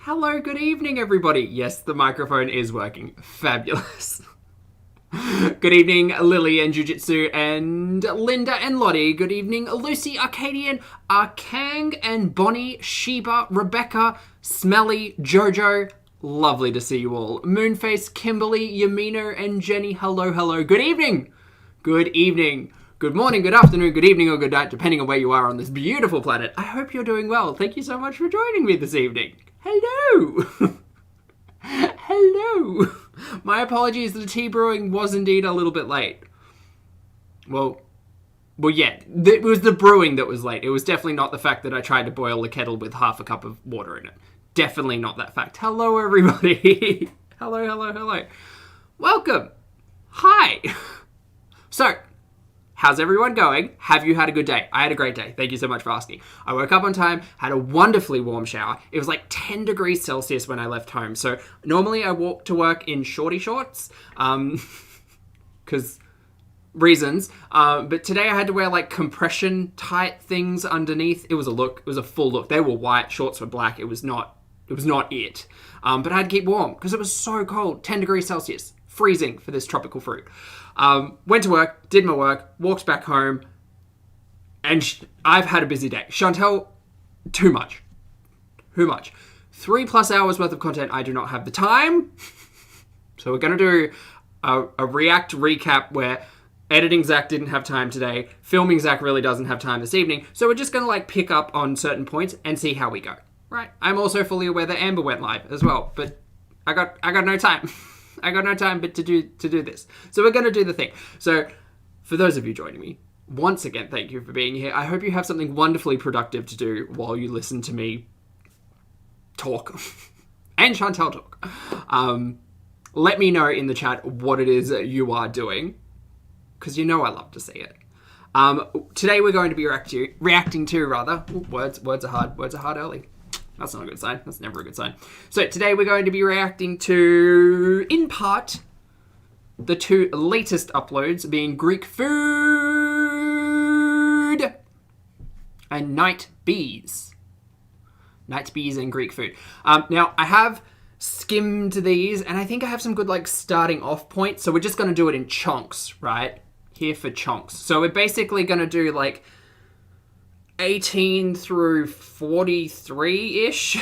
Hello, good evening, everybody. Yes, the microphone is working. Fabulous. Good evening, Lily and Jiu-Jitsu and Linda and Lottie. Good evening, Lucy, Arcadian, Arkang and Bonnie, Sheba, Rebecca, Smelly, Jojo. Lovely to see you all. Moonface, Kimberly, Yamina and Jenny. Hello, hello. Good evening. Good evening. Good morning, good afternoon, good evening, or good night, depending on where you are on this beautiful planet. I hope you're doing well. Thank you so much for joining me this evening. Hello. Hello. My apologies, the tea brewing was indeed a little bit late. Well, yeah, it was the brewing that was late. It was definitely not the fact that I tried to boil the kettle with half a cup of water in it. Definitely not that fact. Hello, everybody. Hello, hello, hello. Welcome. Hi. So, how's everyone going? Have you had a good day? I had a great day. Thank you so much for asking. I woke up on time, had a wonderfully warm shower. It was like 10 degrees Celsius when I left home. So normally I walk to work in shorty shorts, because reasons. But today I had to wear like compression tight things underneath. It was a look. It was a full look. They were white, shorts were black. It was not it. But I had to keep warm because it was so cold. 10 degrees Celsius. Freezing for this tropical fruit. Went to work, did my work, walked back home, and I've had a busy day. Chantel, too much. 3+ hours worth of content. I do not have the time. So we're going to do a React recap where editing Zach didn't have time today, filming Zach really doesn't have time this evening. So we're just going to like pick up on certain points and see how we go. Right? I'm also fully aware that Amber went live as well, but I got no time. I got no time but to do this. So we're going to do the thing. So for those of you joining me, once again, thank you for being here. I hope you have something wonderfully productive to do while you listen to me talk and Chantel talk. Let me know in the chat what it is that you are doing, because you know I love to see it. Today we're going to be reacting to words are hard early. That's not a good sign. That's never a good sign. So today we're going to be reacting to, in part, the two latest uploads being Greek Food and Night Beeze. Night Beeze and Greek Food. Now, I have skimmed these, and I think I have some good, like, starting off points. So we're just going to do it in chunks, right? Here for chunks. So we're basically going to do, like, 18 through 43-ish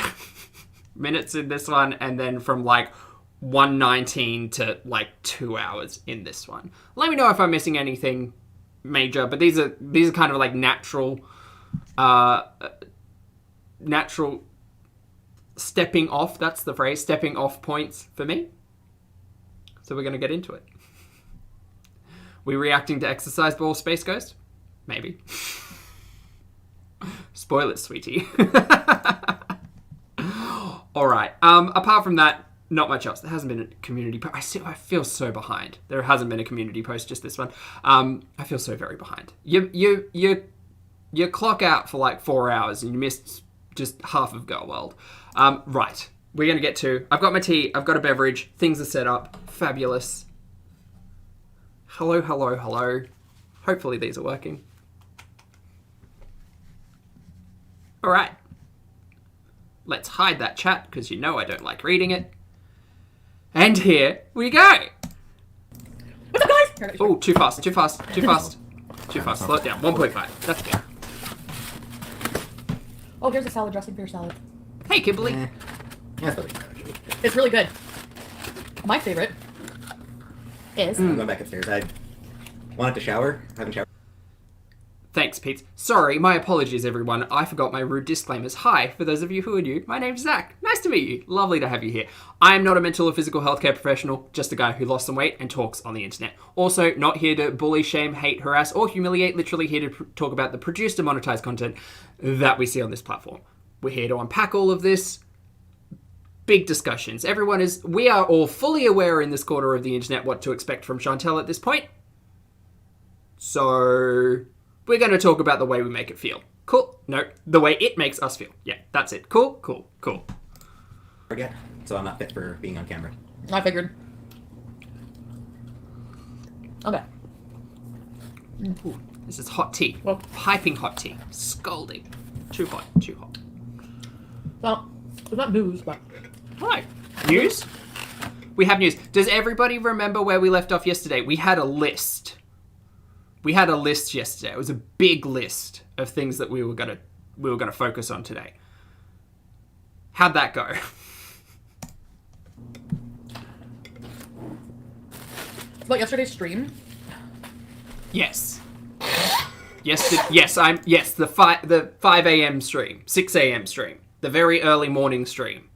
minutes in this one, and then from like 119 to like 2 hours in this one. Let me know if I'm missing anything major, but these are kind of like natural stepping off, that's the phrase, stepping off points for me. So we're going to get into it. We reacting to Exercise Ball Space Ghost? Maybe. Spoil it, sweetie. All right. Apart from that, not much else. There hasn't been a community post. I feel so behind. There hasn't been a community post, just this one. I feel so very behind. You clock out for like 4 hours and you missed just half of Girl World. Right. We're going to get to... I've got my tea. I've got a beverage. Things are set up. Fabulous. Hello, hello, hello. Hopefully these are working. All right, let's hide that chat because you know I don't like reading it. And here we go. What's up, guys? Oh, too fast. Slow it down. 1.5. That's good. Oh, here's a salad dressing for your salad. Hey, Kimberly. It's really good. My favorite is... I'm going back upstairs. I wanted to shower. I haven't showered. Thanks, Pete. Sorry, my apologies, everyone. I forgot my rude disclaimers. Hi, for those of you who are new, my name's Zach. Nice to meet you. Lovely to have you here. I am not a mental or physical healthcare professional, just a guy who lost some weight and talks on the internet. Also, not here to bully, shame, hate, harass, or humiliate. Literally here to talk about the produced and monetized content that we see on this platform. We're here to unpack all of this. Big discussions. We are all fully aware in this corner of the internet what to expect from Chantel at this point. So... we're going to talk about the way we make it feel. Cool. No, the way it makes us feel. Yeah, that's it. Cool. Forget. So I'm not fit for being on camera. I figured. Okay. Ooh, this is hot tea. Well, piping hot tea. Scalding. Too hot. Well, it's not booze, but Hi. News? We have news. Does everybody remember where we left off yesterday? We had a list. We had a list yesterday. It was a big list of things that we were gonna focus on today. How'd that go? About yesterday's stream. Yes. The 5 a.m. stream, 6 a.m. stream, the very early morning stream.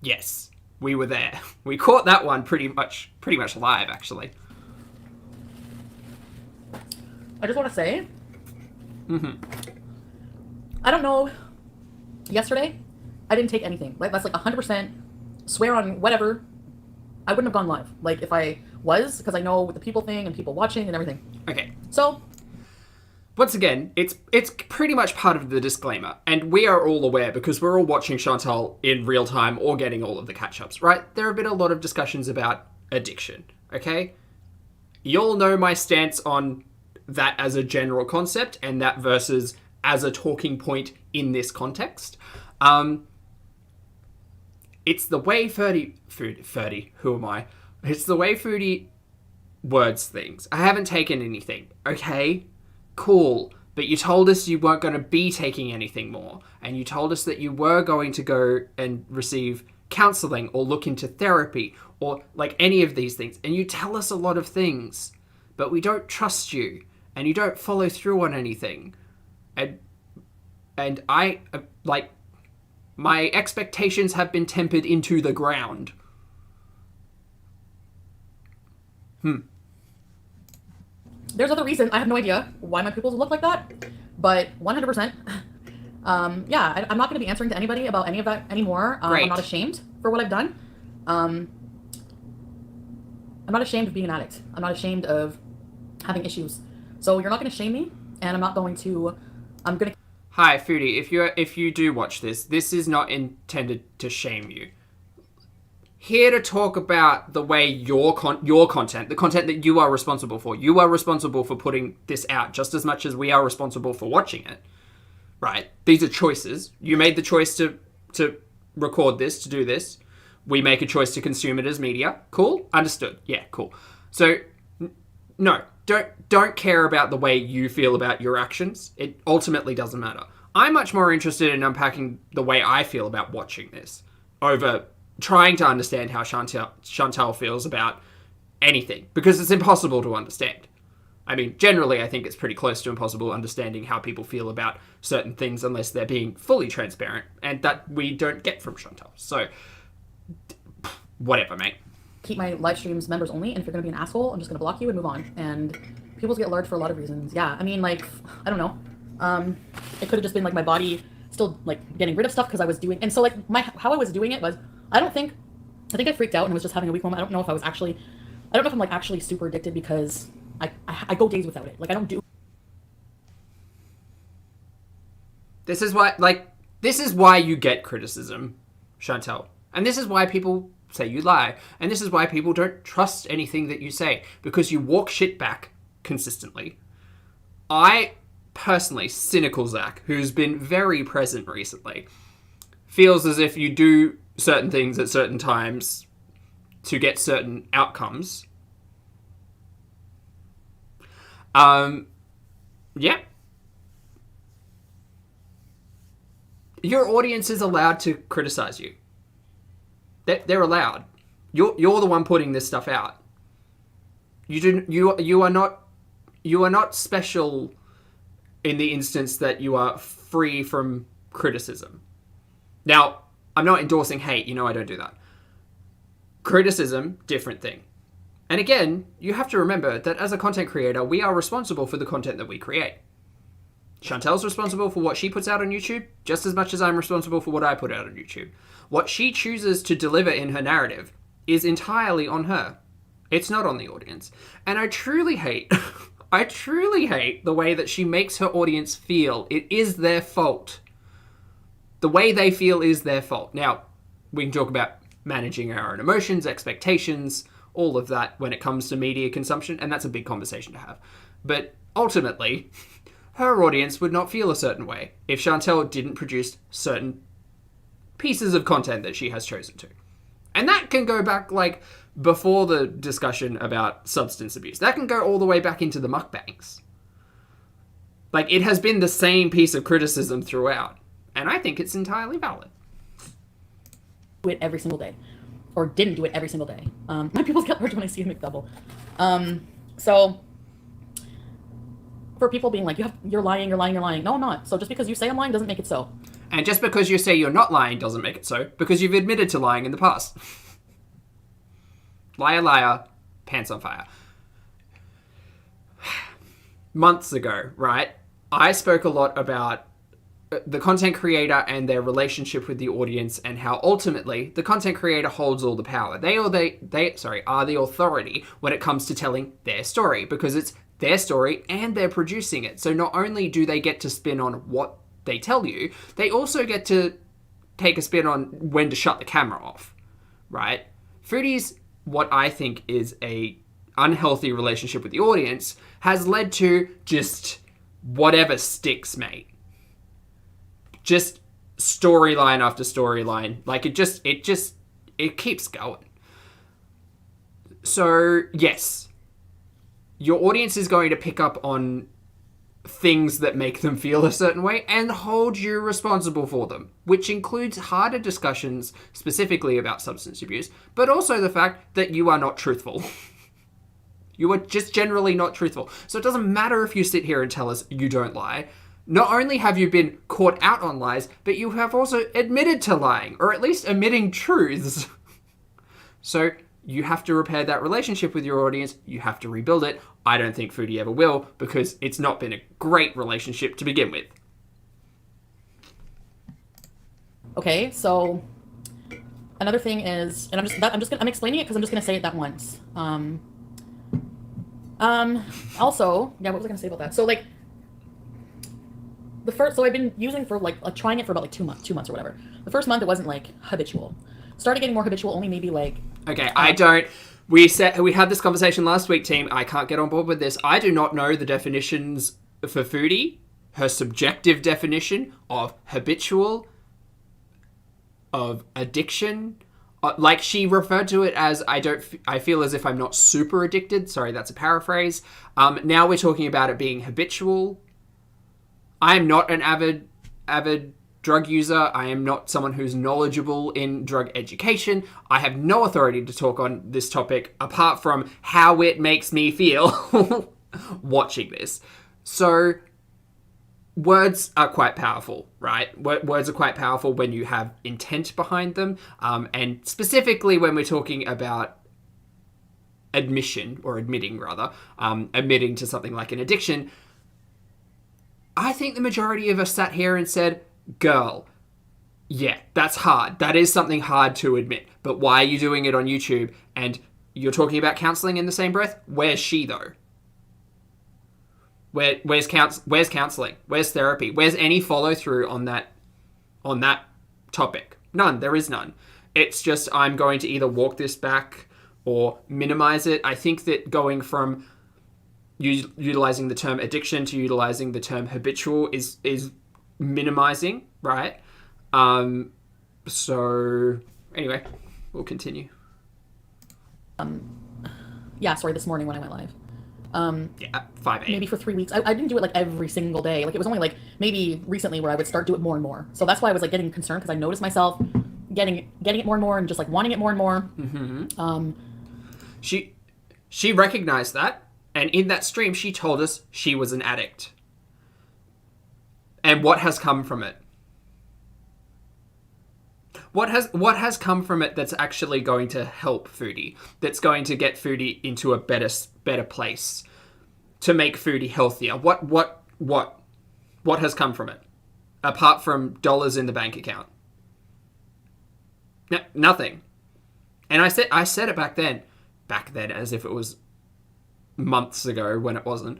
Yes, we were there. We caught that one pretty much live, actually. I just want to say, I don't know. Yesterday, I didn't take anything. Like that's like 100% swear on whatever. I wouldn't have gone live. Like if I was, because I know the people thing and people watching and everything. Okay. So, once again, it's pretty much part of the disclaimer, and we are all aware because we're all watching Chantal in real time or getting all of the catch-ups, right? There have been a lot of discussions about addiction, okay? You'll know my stance on that as a general concept and that versus as a talking point in this context. It's the way Foodie, who am I? It's the way Foodie words things. I haven't taken anything, okay? Cool. But you told us you weren't going to be taking anything more. And you told us that you were going to go and receive counseling or look into therapy or like any of these things. And you tell us a lot of things, but we don't trust you and you don't follow through on anything. And I, like, my expectations have been tempered into the ground. there's other reasons. I have no idea why my pupils look like that, but 100%. Yeah, I'm not going to be answering to anybody about any of that anymore. I'm not ashamed for what I've done. I'm not ashamed of being an addict. I'm not ashamed of having issues. So you're not going to shame me, and I'm not going to. I'm going to. Hi, Foodie. If you do watch this, this is not intended to shame you. Here to talk about the way your content, the content that you are responsible for. You are responsible for putting this out just as much as we are responsible for watching it. Right? These are choices. You made the choice to record this, to do this. We make a choice to consume it as media. Cool? Understood. Yeah, cool. So, no. Don't care about the way you feel about your actions. It ultimately doesn't matter. I'm much more interested in unpacking the way I feel about watching this over trying to understand how Chantal feels about anything, because it's impossible to understand. I mean, generally, I think it's pretty close to impossible understanding how people feel about certain things unless they're being fully transparent, and that we don't get from Chantal. So, whatever, mate. Keep my live streams members only, and if you're going to be an asshole, I'm just going to block you and move on. And people get large for a lot of reasons. Yeah, I mean, like, I don't know. It could have just been, like, my body still, like, getting rid of stuff because I was doing... And so, like, how I was doing it was... I think I freaked out and was just having a weak moment. I don't know if I was actually... I don't know if I'm, like, actually super addicted because I go days without it. Like, I don't do... This is why you get criticism, Chantal. And this is why people say you lie. And this is why people don't trust anything that you say, because you walk shit back consistently. I personally, cynical Zach, who's been very present recently, feels as if you do certain things at certain times to get certain outcomes. Yeah. Your audience is allowed to criticize you. They're allowed. You're the one putting this stuff out. You are not special in the instance that you are free from criticism. Now, I'm not endorsing hate. You know I don't do that. Criticism, different thing. And again, you have to remember that as a content creator, we are responsible for the content that we create. Chantal's responsible for what she puts out on YouTube just as much as I'm responsible for what I put out on YouTube. What she chooses to deliver in her narrative is entirely on her. It's not on the audience. And I truly hate the way that she makes her audience feel. It is their fault. The way they feel is their fault. Now, we can talk about managing our own emotions, expectations, all of that when it comes to media consumption, and that's a big conversation to have. But ultimately, her audience would not feel a certain way if Chantal didn't produce certain pieces of content that she has chosen to. And that can go back, like, before the discussion about substance abuse. That can go all the way back into the mukbangs. Like, it has been the same piece of criticism throughout. And I think it's entirely valid. Do it every single day. Or didn't do it every single day. My pupils get large when I see a McDouble. So, for people being like, you're lying. No, I'm not. So just because you say I'm lying doesn't make it so. And just because you say you're not lying doesn't make it so, because you've admitted to lying in the past. Liar, liar, pants on fire. Months ago, right, I spoke a lot about the content creator and their relationship with the audience, and how ultimately the content creator holds all the power. They are the authority when it comes to telling their story, because it's their story and they're producing it. So not only do they get to spin on what they tell you, they also get to take a spin on when to shut the camera off, right? Foodie's, what I think is a unhealthy relationship with the audience, has led to just whatever sticks, mate. Just storyline after storyline. Like, it keeps going. So, yes, your audience is going to pick up on things that make them feel a certain way and hold you responsible for them, which includes harder discussions specifically about substance abuse, but also the fact that you are not truthful. You are just generally not truthful. So it doesn't matter if you sit here and tell us you don't lie. Not only have you been caught out on lies, but you have also admitted to lying, or at least admitting truths. So you have to repair that relationship with your audience. You have to rebuild it. I don't think Foodie ever will, because it's not been a great relationship to begin with. Okay, so another thing is, and I'm explaining it because I'm just gonna say it that once. Also, yeah, what was I gonna say about that? So like, so I've been using for trying it for about like 2 months or whatever. The first month it wasn't like habitual. Started getting more habitual only maybe like. Okay, I don't. We had this conversation last week, team. I can't get on board with this. I do not know the definitions for Foodie, her subjective definition of habitual, of addiction. Like, she referred to it as, I feel as if I'm not super addicted. Sorry, that's a paraphrase. Now we're talking about it being habitual. I am not an avid drug user. I am not someone who's knowledgeable in drug education. I have no authority to talk on this topic apart from how it makes me feel watching this. So words are quite powerful, right? Words are quite powerful when you have intent behind them. And specifically when we're talking about admitting to something like an addiction. I think the majority of us sat here and said, girl, yeah, that's hard. That is something hard to admit. But why are you doing it on YouTube? And you're talking about counselling in the same breath? Where's she, though? Where's counselling? Where's therapy? Where's any follow-through on that topic? None. There is none. It's just, I'm going to either walk this back or minimize it. I think that going from utilizing the term addiction to utilizing the term habitual is minimizing, right? So anyway, we'll continue. Yeah, sorry, this morning when I went live. Yeah, 5 a.m. Maybe for 3 weeks. I didn't do it like every single day. Like, it was only like maybe recently where I would start do it more and more. So that's why I was like getting concerned, because I noticed myself getting it more and more and just like wanting it more and more. Mm-hmm. She recognized that. And in that stream, she told us she was an addict. And what has come from it? What has come from it that's actually going to help Foodie? That's going to get Foodie into a better place, to make Foodie healthier? What has come from it? Apart from dollars in the bank account. Nothing. And I said it back then as if it was months ago when it wasn't.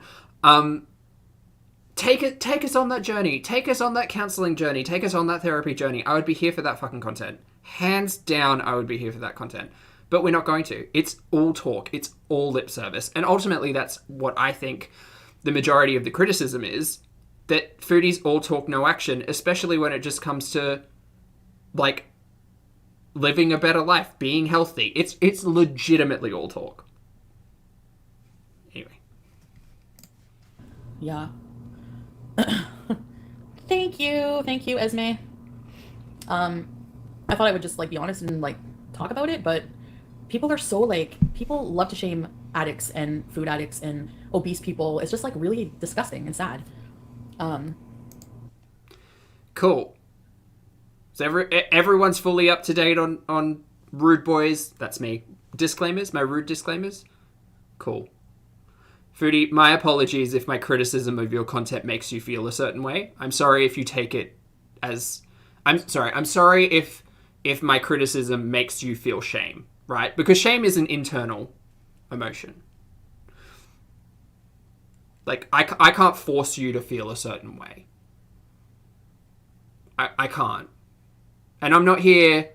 Take us on that journey. Take us on that counseling journey. Take us on that therapy journey. I would be here for that fucking content. Hands down, I would be here for that content. But we're not going to. It's all talk. It's all lip service. And ultimately, that's what I think the majority of the criticism is, that Foodie's all talk, no action, especially when it just comes to like living a better life, being healthy. It's legitimately all talk. Anyway. Yeah. Thank you, Esme. I thought I would just like be honest and like talk about it, but people are so like, people love to shame addicts and food addicts and obese people. It's just like really disgusting and sad. Cool. So everyone's fully up to date on Rude Boys. That's me. Disclaimers, my rude disclaimers. Cool. Foodie, my apologies if my criticism of your content makes you feel a certain way. I'm sorry if you take it as... I'm sorry if my criticism makes you feel shame, right? Because shame is an internal emotion. Like, I can't force you to feel a certain way. I can't. And I'm not here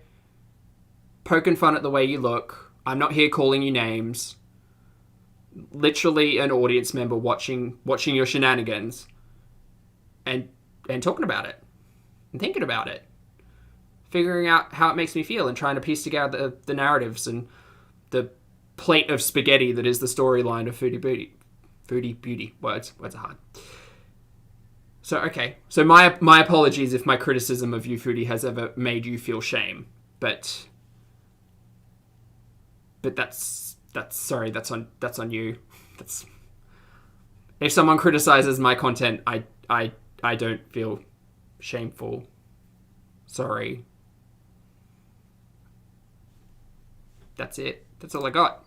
poking fun at the way you look. I'm not here calling you names. Literally an audience member watching your shenanigans and talking about it and thinking about it, figuring out how it makes me feel and trying to piece together the narratives and the plate of spaghetti that is the storyline of Foodie Beauty. Foodie Beauty. Words are hard. So, okay. So my apologies if my criticism of you, Foodie, has ever made you feel shame. But that's on you. That's... If someone criticizes my content, I don't feel shameful. Sorry. That's it. That's all I got.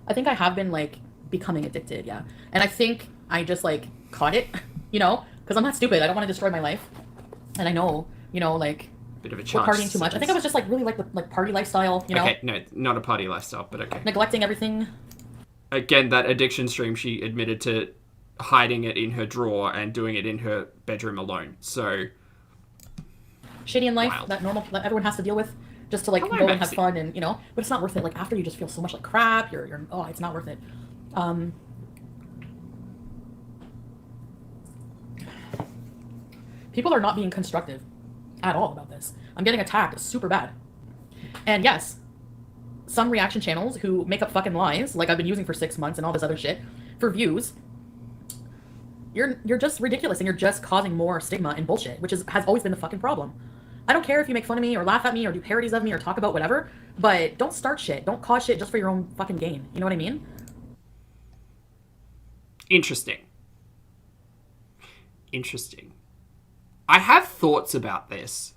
I think I have been like becoming addicted, yeah. And I think I just like caught it, you know, because I'm not stupid. I don't want to destroy my life. And I know, you know, like Bit of a we're chance. partying too much. I think I was just like really like the like party lifestyle, you know. Okay, no, not a party lifestyle, but okay. Neglecting everything. Again, that addiction stream, she admitted to hiding it in her drawer and doing it in her bedroom alone. So Shitty in life Wild. that everyone has to deal with just to like Hello, go and have Maxie. fun and you know, but it's not worth it. Like after you just feel so much like crap, you're oh, it's not worth it. People are not being constructive at all about this. I'm getting attacked super bad. And yes, some reaction channels who make up fucking lies, like I've been using for 6 months and all this other shit, for views, you're just ridiculous and you're just causing more stigma and bullshit, which has always been the fucking problem. I don't care if you make fun of me or laugh at me or do parodies of me or talk about whatever, but don't start shit. Don't cause shit just for your own fucking gain. You know what I mean? Interesting. I have thoughts about this.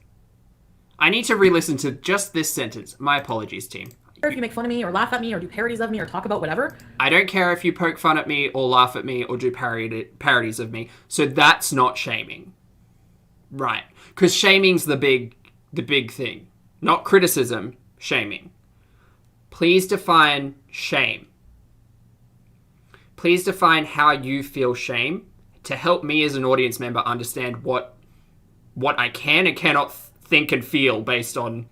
I need to re-listen to just this sentence. My apologies, team. If you make fun of me or laugh at me or do parodies of me or talk about whatever. I don't care if you poke fun at me or laugh at me or do parodies of me. So that's not shaming. Right. Because shaming's the big thing. Not criticism, shaming. Please define shame. Please define how you feel shame to help me as an audience member understand what I can and cannot think and feel based on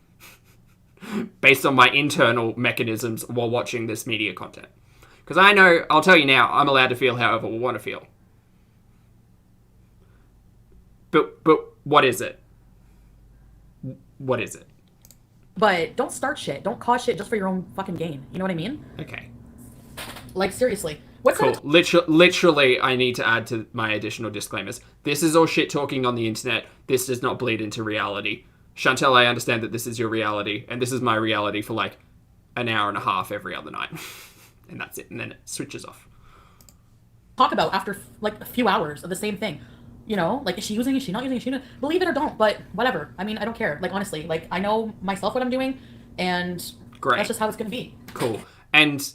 my internal mechanisms while watching this media content. Because I know, I'll tell you now, I'm allowed to feel however I want to feel. But what is it? What is it? But don't start shit. Don't cause shit just for your own fucking gain. You know what I mean? Okay. Like, seriously. What's Cool. that? Literally, I need to add to my additional disclaimers. This is all shit talking on the internet. This does not bleed into reality. Chantel, I understand that this is your reality, and this is my reality for like an hour and a half every other night. And that's it. And then it switches off. Talk about after like a few hours of the same thing. You know, like, is she using it? Is she not using it? Is she not? Believe it or don't, but whatever. I mean, I don't care. Like, honestly, like, I know myself what I'm doing, and Great. that's just how it's going to be. Cool. And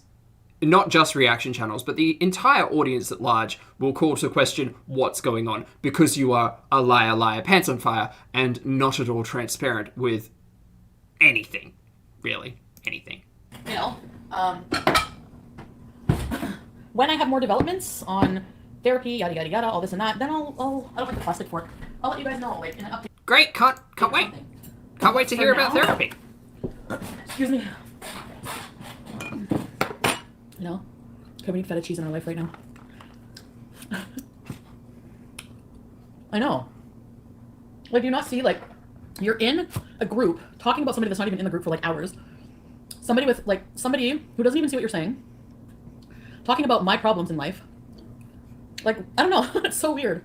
not just reaction channels, but the entire audience at large will call to question what's going on because you are a liar, pants on fire, and not at all transparent with anything. Really. Anything. You know, when I have more developments on therapy, yada, yada, yada, all this and that, then I'll I don't like the plastic fork. I'll let you guys know, like, in an update. Great. Can't wait. Can't wait to hear about therapy. Excuse me. You know, we need feta cheese in our life right now. I know. Like, do you not see, like, You're in a group talking about somebody that's not even in the group for like hours. Somebody who doesn't even see what you're saying. Talking about my problems in life. Like, I don't know. It's so weird.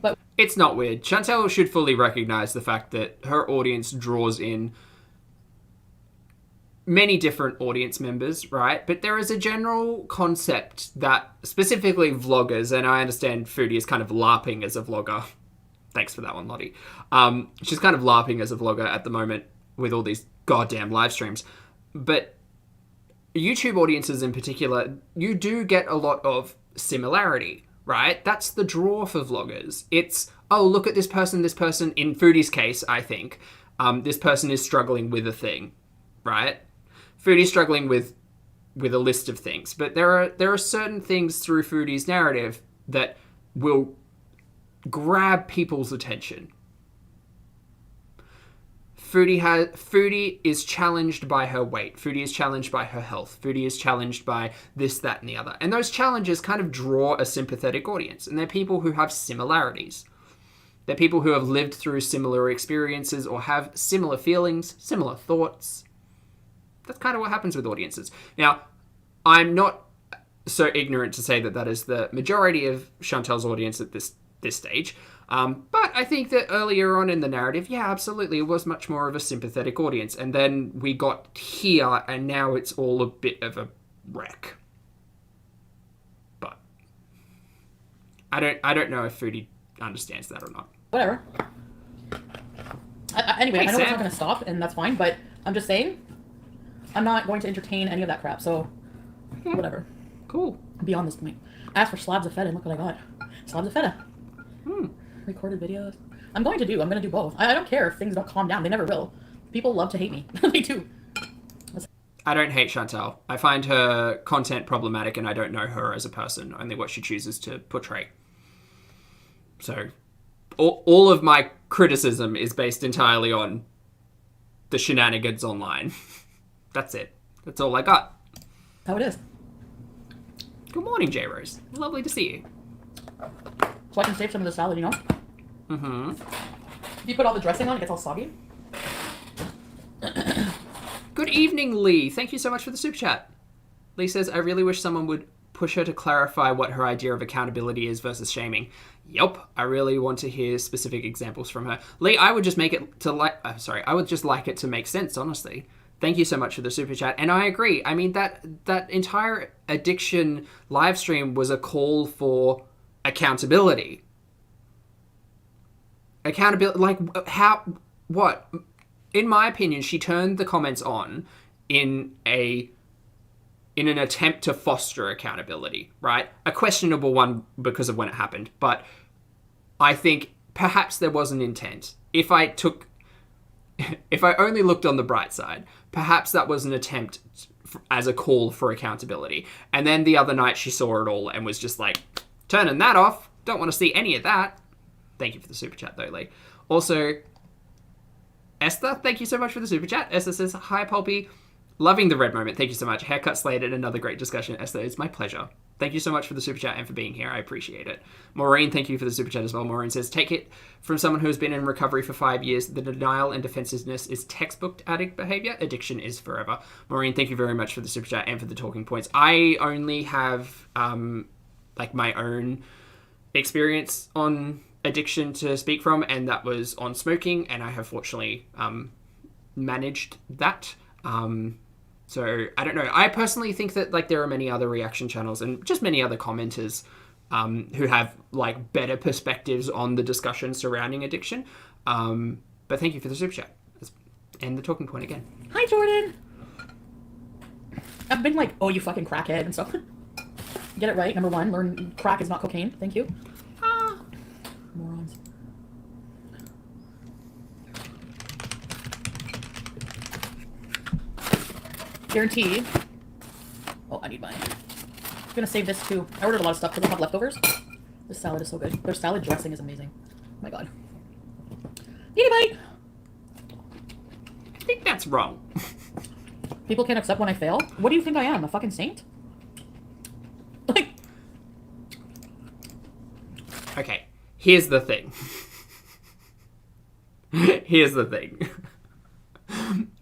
But it's not weird. Chantel should fully recognize the fact that her audience draws in many different audience members, right? But there is a general concept that specifically vloggers, and I understand Foodie is kind of LARPing as a vlogger. Thanks for that one, Lottie. She's kind of LARPing as a vlogger at the moment with all these goddamn live streams. But YouTube audiences in particular, you do get a lot of similarity, right? That's the draw for vloggers. It's, oh, look at this person, in Foodie's case, I think, this person is struggling with a thing, right? Foodie's struggling with a list of things, but there are certain things through Foodie's narrative that will grab people's attention. Foodie is challenged by her weight. Foodie is challenged by her health. Foodie is challenged by this, that, and the other. And those challenges kind of draw a sympathetic audience. And they're people who have similarities. They're people who have lived through similar experiences or have similar feelings, similar thoughts. That's kind of what happens with audiences. Now, I'm not so ignorant to say that that is the majority of Chantel's audience at this stage. But I think that earlier on in the narrative, yeah, absolutely, it was much more of a sympathetic audience. And then we got here, and now it's all a bit of a wreck. But I don't know if Foodie understands that or not. Whatever. Anyway, Hey, I know Sam. it's not going to stop, and that's fine, but I'm just saying, I'm not going to entertain any of that crap, so whatever. Cool. Beyond this point. Ask for slabs of feta, and look what I got. Slabs of feta. Recorded videos. I'm going to do both. I don't care if things don't calm down. They never will. People love to hate me. They do. I don't hate Chantel. I find her content problematic, and I don't know her as a person, only what she chooses to portray. So, all of my criticism is based entirely on the shenanigans online. That's it. That's all I got. How it is. Good morning, J Rose. Lovely to see you. So I can save some of the salad, you know? Mm-hmm. If you put all the dressing on, it gets all soggy. Good evening, Lee. Thank you so much for the super chat. Lee says, I really wish someone would push her to clarify what her idea of accountability is versus shaming. Yup, I really want to hear specific examples from her. Lee, I would just make it to I would just like it to make sense, honestly. Thank you so much for the super chat. And I agree. I mean, that entire addiction live stream was a call for accountability. Accountability, like, how, what? In my opinion, she turned the comments on in an attempt to foster accountability, right? A questionable one because of when it happened, but I think perhaps there was an intent. If I only looked on the bright side, perhaps that was an attempt as a call for accountability. And then the other night she saw it all and was just like, turning that off. Don't want to see any of that. Thank you for the super chat though, Lee. Also, Esther, thank you so much for the super chat. Esther says, hi, Pulpy. Loving the red moment. Thank you so much. Haircut slated. Another great discussion. Esther, it's my pleasure. Thank you so much for the super chat and for being here. I appreciate it. Maureen, thank you for the super chat as well. Maureen says, take it from someone who has been in recovery for 5 years. The denial and defensiveness is textbook addict behavior. Addiction is forever. Maureen, thank you very much for the super chat and for the talking points. I only have my own experience on addiction to speak from, and that was on smoking, and I have fortunately managed that. So I don't know. I personally think that there are many other reaction channels and just many other commenters who have better perspectives on the discussion surrounding addiction. But thank you for the super chat and the talking point again. Hi, Jordan. I've been like, oh, you fucking crackhead and stuff. Get it right. Number one, learn crack is not cocaine. Thank you. Morons. Guaranteed. Oh, I need mine. I'm gonna save this too. I ordered a lot of stuff because I have leftovers. This salad is so good. Their salad dressing is amazing. Oh my god. Eat a bite! I think that's wrong. People can't accept when I fail? What do you think I am? A fucking saint? Okay, here's the thing. Here's the thing.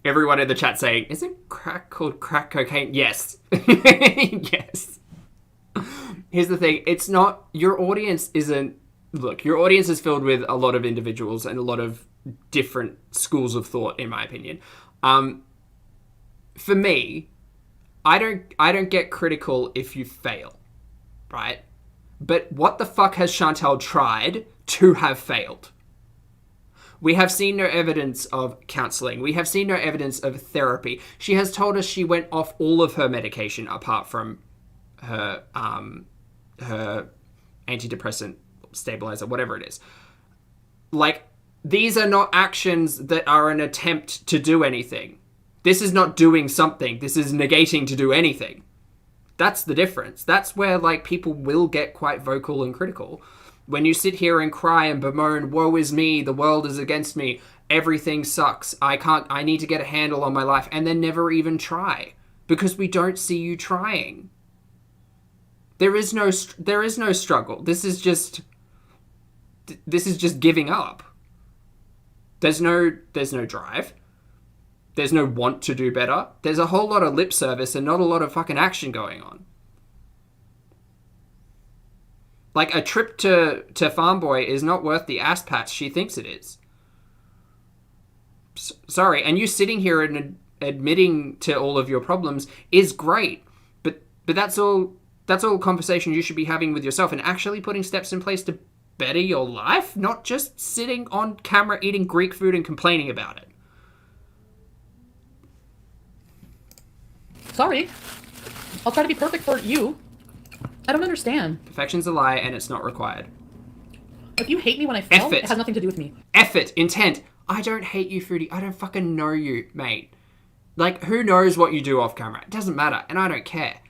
Everyone in the chat saying, isn't crack called crack cocaine? Yes. Yes. Here's the thing. It's not, your audience isn't, look, your audience is filled with a lot of individuals and a lot of different schools of thought, in my opinion. For me, I don't get critical if you fail, right? But what the fuck has Chantal tried to have failed? We have seen no evidence of counseling. We have seen no evidence of therapy. She has told us she went off all of her medication apart from her her antidepressant stabilizer, whatever it is. Like, these are not actions that are an attempt to do anything. This is not doing something. This is negating to do anything. That's the difference. That's where, like, people will get quite vocal and critical. When you sit here and cry and bemoan, woe is me, the world is against me, everything sucks, I need to get a handle on my life, and then never even try. Because we don't see you trying. There is no struggle. This is just giving up. There's no drive. There's no want to do better. There's a whole lot of lip service and not a lot of fucking action going on. Like, a trip to Farm Boy is not worth the ass pats she thinks it is. Sorry, and you sitting here and admitting to all of your problems is great, but that's all conversation you should be having with yourself and actually putting steps in place to better your life, not just sitting on camera eating Greek food and complaining about it. Sorry. I'll try to be perfect for you. I don't understand. Perfection's a lie and it's not required. If you hate me when I fail, Effort. it has nothing to do with me. Effort, intent. I don't hate you, Foodie. I don't fucking know you, mate. Like, who knows what you do off camera? It doesn't matter, and I don't care.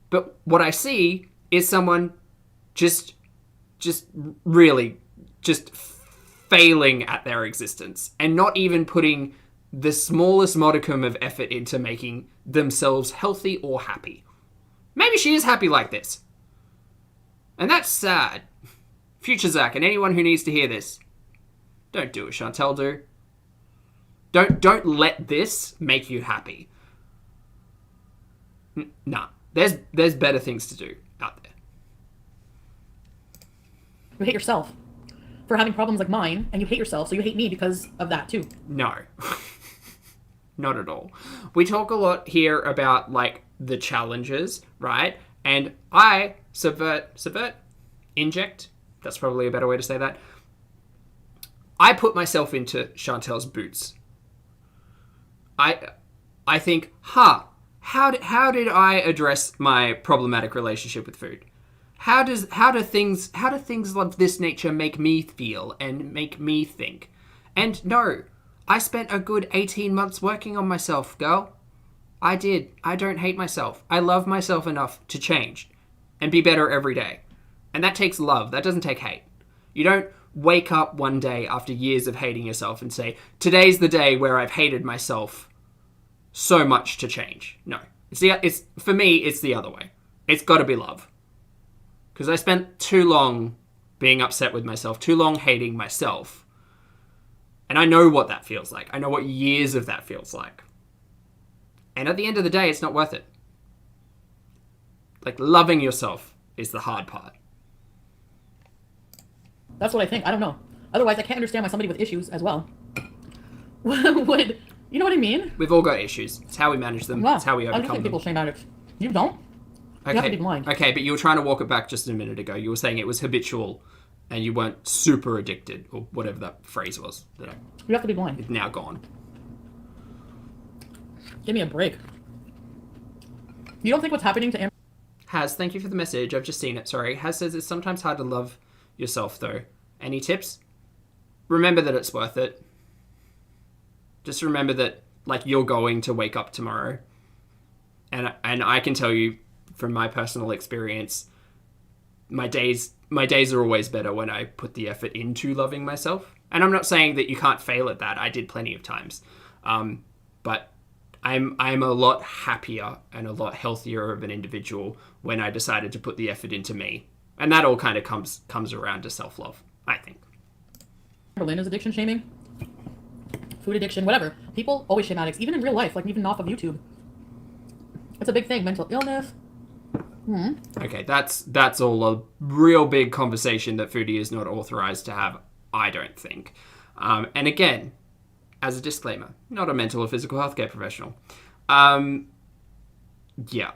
But what I see is someone just really failing at their existence and not even putting the smallest modicum of effort into making themselves healthy or happy. Maybe she is happy like this. And that's sad. Future Zach and anyone who needs to hear this, don't do what Chantal do. Don't let this make you happy. Nah. There's better things to do out there. You hate yourself for having problems like mine, and you hate yourself, so you hate me because of that too. No. Not at all. We talk a lot here about, like, the challenges, right? And I inject, that's probably a better way to say that. I put myself into Chantal's boots. I think, how did I address my problematic relationship with food? How do things of this nature make me feel and make me think? And no, I spent a good 18 months working on myself, girl. I did. I don't hate myself. I love myself enough to change and be better every day. And that takes love. That doesn't take hate. You don't wake up one day after years of hating yourself and say, today's the day where I've hated myself so much to change. No. For me, it's the other way. It's got to be love. Because I spent too long being upset with myself, too long hating myself. And I know what that feels like. I know what years of that feels like. And at the end of the day, it's not worth it. Like, loving yourself is the hard part. That's what I think. I don't know. Otherwise, I can't understand why somebody with issues as well would... You know what I mean? We've all got issues. It's how we manage them. Yeah. It's how we I overcome don't think them. people shame addicts. You don't? Okay. You have to be blind. Okay, but you were trying to walk it back just a minute ago. You were saying it was habitual and you weren't super addicted, or whatever that phrase was that You have to be blind. is now gone. Give me a break. You don't think what's happening to Amber... Has, thank you for the message. I've just seen it. Sorry. Has says it's sometimes hard to love yourself, though. Any tips? Remember that it's worth it. Just remember that, like, you're going to wake up tomorrow. And I can tell you from my personal experience, my days are always better when I put the effort into loving myself. And I'm not saying that you can't fail at that. I did plenty of times. But I'm a lot happier and a lot healthier of an individual when I decided to put the effort into me. And that all kind of comes around to self-love, I think. Berlin is addiction shaming. food addiction, whatever. People always shame addicts, even in real life, like even off of YouTube. It's a big thing. Mental illness. Okay, that's all a real big conversation that Foodie is not authorized to have, I don't think. And again, as a disclaimer, not a mental or physical healthcare professional. Yeah.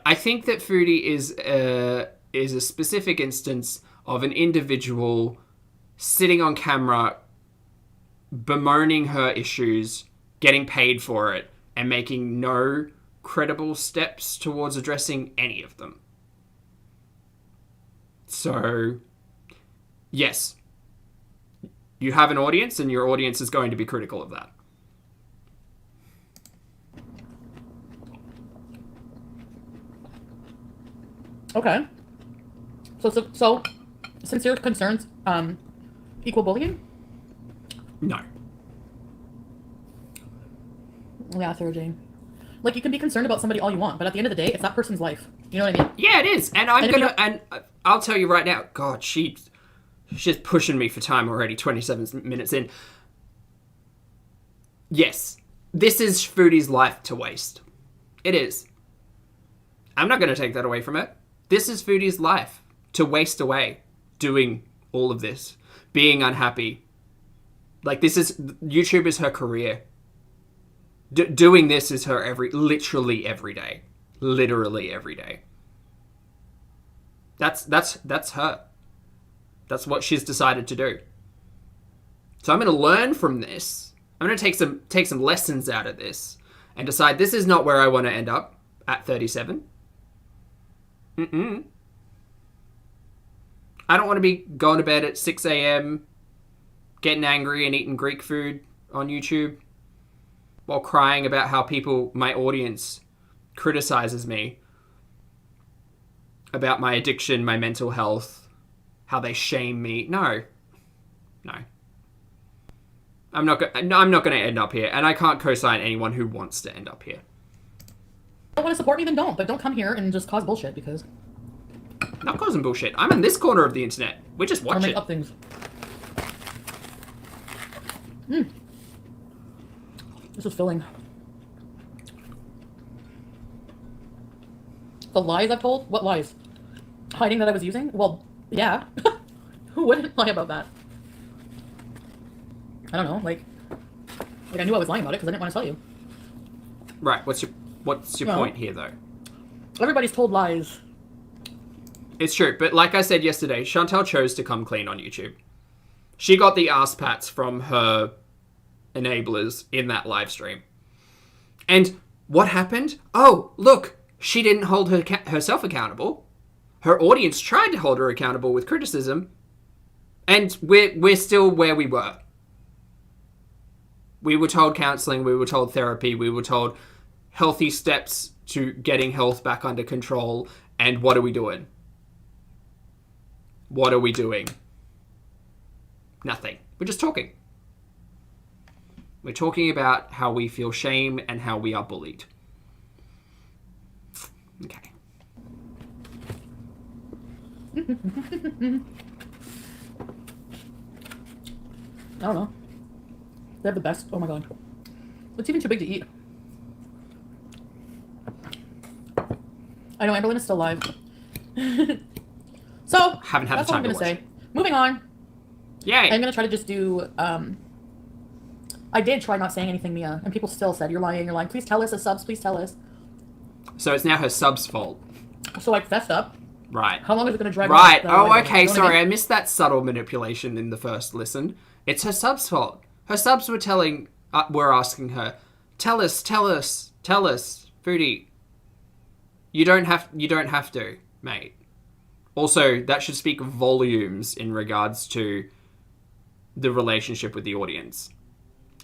I think that Foodie is a specific instance of an individual sitting on camera, bemoaning her issues, getting paid for it, and making no credible steps towards addressing any of them. So, yes, you have an audience, and your audience is going to be critical of that. Okay. So, sincere concerns equal bullying? No. Yeah, Sarah Jane. Like, you can be concerned about somebody all you want, but at the end of the day, it's that person's life. You know what I mean? Yeah, it is. And I'll tell you right now, God, she's pushing me for time already, 27 minutes in. Yes, this is Foodie's life to waste. It is. I'm not going to take that away from it. This is Foodie's life to waste away doing all of this, being unhappy. Like, YouTube is her career. Doing this is her literally every day. Literally every day. That's her. That's what she's decided to do. So I'm going to learn from this. I'm going to take some lessons out of this and decide this is not where I want to end up at 37. I don't want to be going to bed at 6 a.m., getting angry and eating Greek food on YouTube while crying about how my audience criticizes me about my addiction, my mental health, how they shame me. No. I'm not going to end up here, and I can't co-sign anyone who wants to end up here. Don't want to support me, then don't. But don't come here and just cause bullshit, because... Not causing bullshit. I'm in this corner of the internet. We just watch I'll make it. up things. This is filling. The lies I've told? What lies? Hiding that I was using? Well, yeah. Who wouldn't lie about that? I don't know, like I knew I was lying about it because I didn't want to tell you. Right, what's your point here, though? Everybody's told lies. It's true, but like I said yesterday, Chantal chose to come clean on YouTube. She got the ass pats from her enablers in that live stream. And what happened? Oh, look, she didn't hold herself accountable. Her audience tried to hold her accountable with criticism, and we're still where we were. We were told counseling, we were told therapy, we were told healthy steps to getting health back under control, and what are we doing? What are we doing? Nothing. We're just talking. We're talking about how we feel shame and how we are bullied. Okay. I don't know. They have the best. Oh my god. It's even too big to eat. I know Amberlynn is still alive. So, Haven't had that's the all I'm time to going to say. watch. Moving on. Yay! I'm going to try to just do, I did try not saying anything, Mia, and people still said, you're lying, you're lying. Please tell us as subs, please tell us. So it's now her sub's fault. So I fessed up. Right. How long is it going to drag Right. on? Oh, okay. You know what Sorry, I I mean? missed that subtle manipulation in the first listen. It's her sub's fault. Her subs were asking her, tell us, Foodie. You don't have to, mate. Also, that should speak volumes in regards to the relationship with the audience.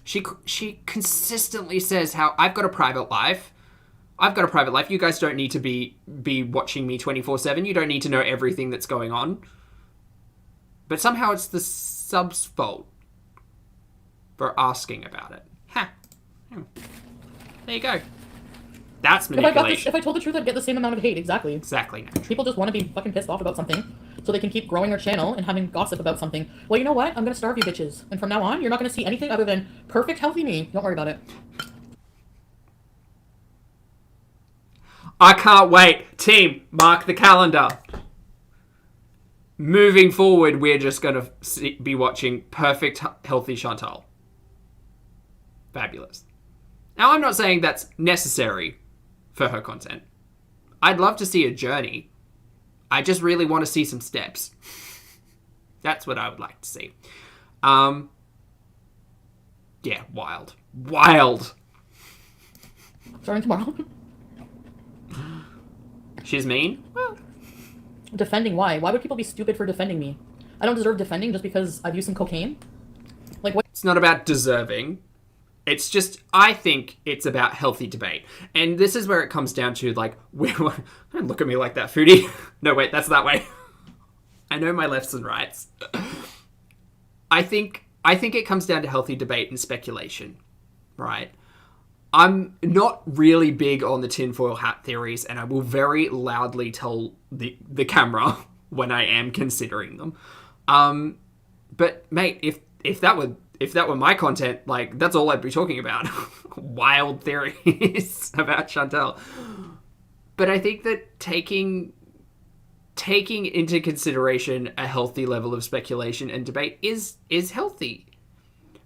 She consistently says how I've got a private life. You guys don't need to be watching me 24/7. You don't need to know everything that's going on. But somehow it's the sub's fault for asking about it. Ha. There you go. That's manipulation. If I told the truth, I'd get the same amount of hate. Exactly. Exactly. People just want to be fucking pissed off about something. so they can keep growing their channel and having gossip about something. Well, you know what? I'm going to starve you bitches. And from now on, you're not going to see anything other than perfect, healthy me. Don't worry about it. I can't wait. Team, mark the calendar. Moving forward, we're just going to be watching perfect, healthy Chantal. Fabulous. Now, I'm not saying that's necessary for her content. I'd love to see a journey. I just really want to see some steps. That's what I would like to see. Yeah, wild. Wild. Starting tomorrow. She's mean? Well, defending why? Why would people be stupid for defending me? I don't deserve defending just because I've used some cocaine? Like, what? it's not about deserving. It's just, I think it's about healthy debate. And this is where it comes down to, like, don't look at me like that, Foodie. No, wait, that's that way. I know my lefts and rights. I think it comes down to healthy debate and speculation, right? I'm not really big on the tinfoil hat theories, and I will very loudly tell the camera when I am considering them. But mate, if that were my content, like, that's all I'd be talking about. Wild theories about Chantal. But I think that taking into consideration a healthy level of speculation and debate is healthy.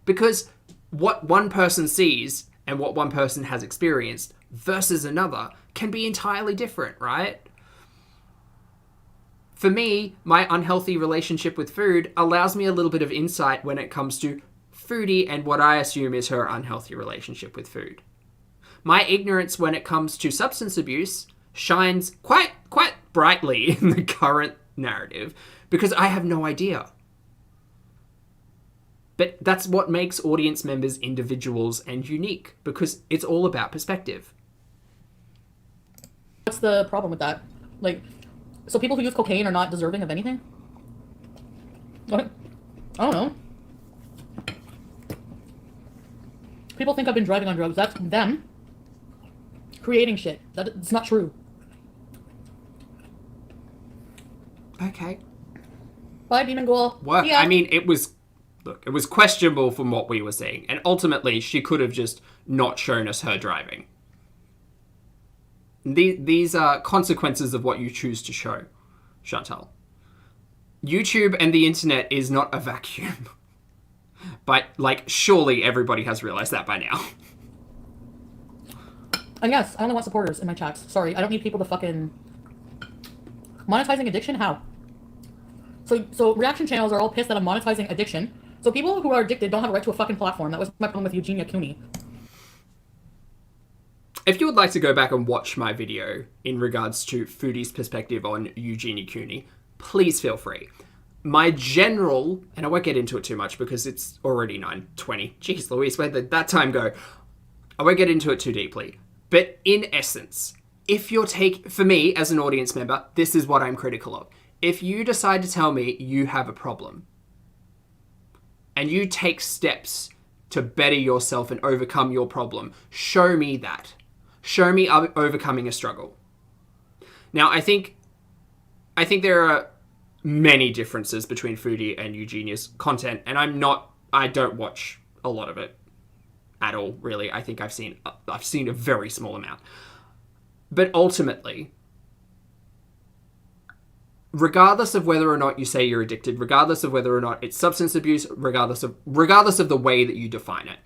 Because what one person sees and what one person has experienced versus another can be entirely different, right? For me, my unhealthy relationship with food allows me a little bit of insight when it comes to Foodie and what I assume is her unhealthy relationship with food. My ignorance when it comes to substance abuse shines quite brightly in the current narrative because I have no idea. But that's what makes audience members individuals and unique, because it's all about perspective. What's the problem with that? Like, so people who use cocaine are not deserving of anything? What? I don't know. People think I've been driving on drugs. That's them creating shit. It's not true. Okay. Bye, Demon Ghoul. What? Yeah. I mean, it was questionable from what we were seeing. And ultimately, she could have just not shown us her driving. These are consequences of what you choose to show, Chantal. YouTube and the internet is not a vacuum. But, like, surely everybody has realized that by now. And yes, I only want supporters in my chats. Sorry, I don't need people to fucking... Monetizing addiction? How? So reaction channels are all pissed that I'm monetizing addiction. So people who are addicted don't have a right to a fucking platform. That was my problem with Eugenia Cooney. If you would like to go back and watch my video in regards to Foodie's perspective on Eugenia Cooney, please feel free. My general, and I won't get into it too much because it's already 9:20. Jeez Louise, where did that time go? I won't get into it too deeply. But in essence, for me as an audience member, this is what I'm critical of. If you decide to tell me you have a problem, and you take steps to better yourself and overcome your problem, show me that. Show me overcoming a struggle. Now, I think there are many differences between Foodie and Eugenia's content, and I don't watch a lot of it at all, really. I think I've seen a very small amount. But ultimately, regardless of whether or not you say you're addicted, regardless of whether or not it's substance abuse, regardless of the way that you define it,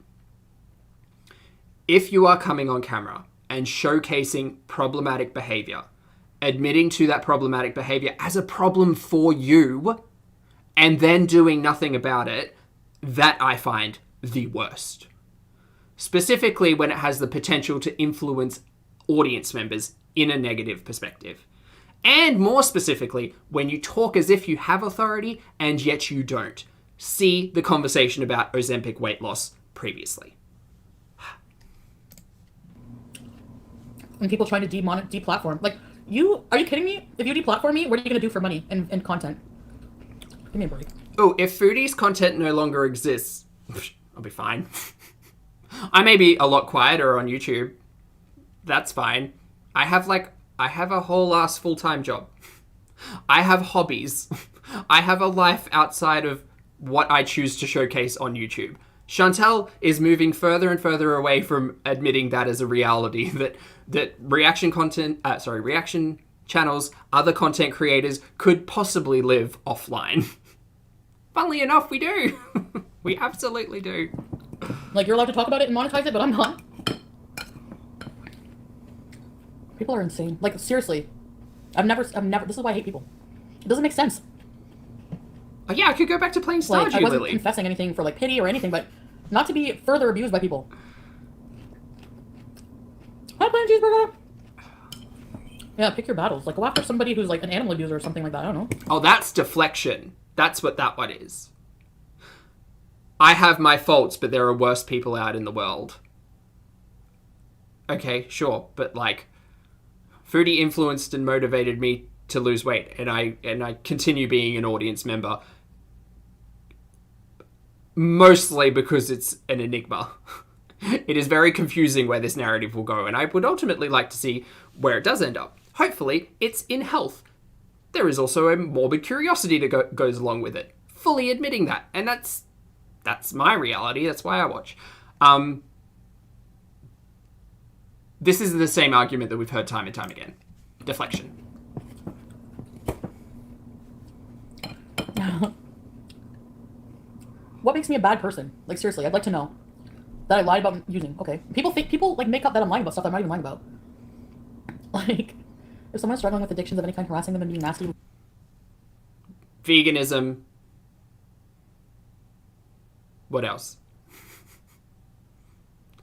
if you are coming on camera and showcasing problematic behavior, admitting to that problematic behavior as a problem for you, and then doing nothing about it, that I find the worst. Specifically when it has the potential to influence audience members in a negative perspective. And more specifically, when you talk as if you have authority and yet you don't. See the conversation about Ozempic weight loss previously. And people trying to deplatform. Like, are you kidding me? If you deplatform me, what are you going to do for money and content? Give me a break. Oh, if Foodie's content no longer exists, I'll be fine. I may be a lot quieter on YouTube. That's fine. I have a whole ass full-time job. I have hobbies. I have a life outside of what I choose to showcase on YouTube. Chantal is moving further and further away from admitting that as a reality, that reaction channels, other content creators could possibly live offline. Funnily enough, we do. We absolutely do. Like, you're allowed to talk about it and monetize it, but I'm not. People are insane. Like, seriously. I've never, this is why I hate people. It doesn't make sense. Oh, yeah, I could go back to playing Stardew, Like, I wasn't Lily. confessing anything for, like, pity or anything, but not to be further abused by people. Hi, plain cheeseburger! Yeah, pick your battles. Like, go after somebody who's, like, an animal abuser or something like that. I don't know. Oh, that's deflection. That's what that one is. I have my faults, but there are worse people out in the world. Okay, sure, but, like, Foodie influenced and motivated me to lose weight, and I continue being an audience member. Mostly because it's an enigma. It is very confusing where this narrative will go, and I would ultimately like to see where it does end up. Hopefully, it's in health. There is also a morbid curiosity that goes along with it. Fully admitting that, and that's my reality. That's why I watch. This is the same argument that we've heard time and time again. Deflection. What makes me a bad person? Like, seriously, I'd like to know. That I lied about using. Okay. People, like, make up that I'm lying about stuff that I'm not even lying about. Like, if someone's struggling with addictions of any kind, harassing them and being nasty. Veganism. What else?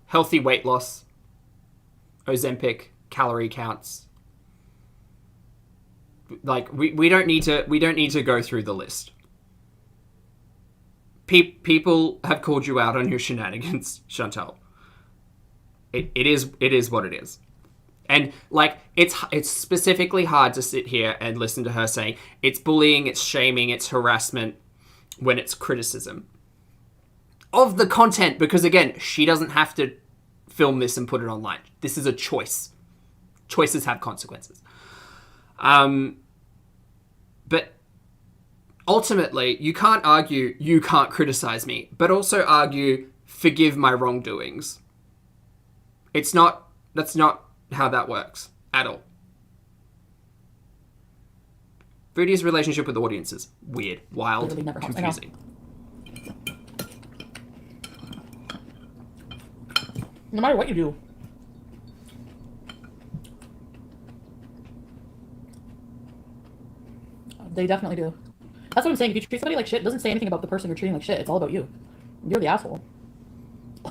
Healthy weight loss. Ozempic. Calorie counts. Like, we don't need to go through the list. People have called you out on your shenanigans, Chantal. It is what it is. And, like, it's specifically hard to sit here and listen to her say it's bullying, it's shaming, it's harassment when it's criticism of the content, because, again, she doesn't have to film this and put it online. This is a choice. Choices have consequences. But ultimately, you can't argue you can't criticize me, but also argue forgive my wrongdoings. That's not how that works at all. Foodie's relationship with audiences. Weird, wild, confusing. No matter what you do. They definitely do. That's what I'm saying. If you treat somebody like shit, it doesn't say anything about the person you're treating like shit. It's all about you. You're the asshole.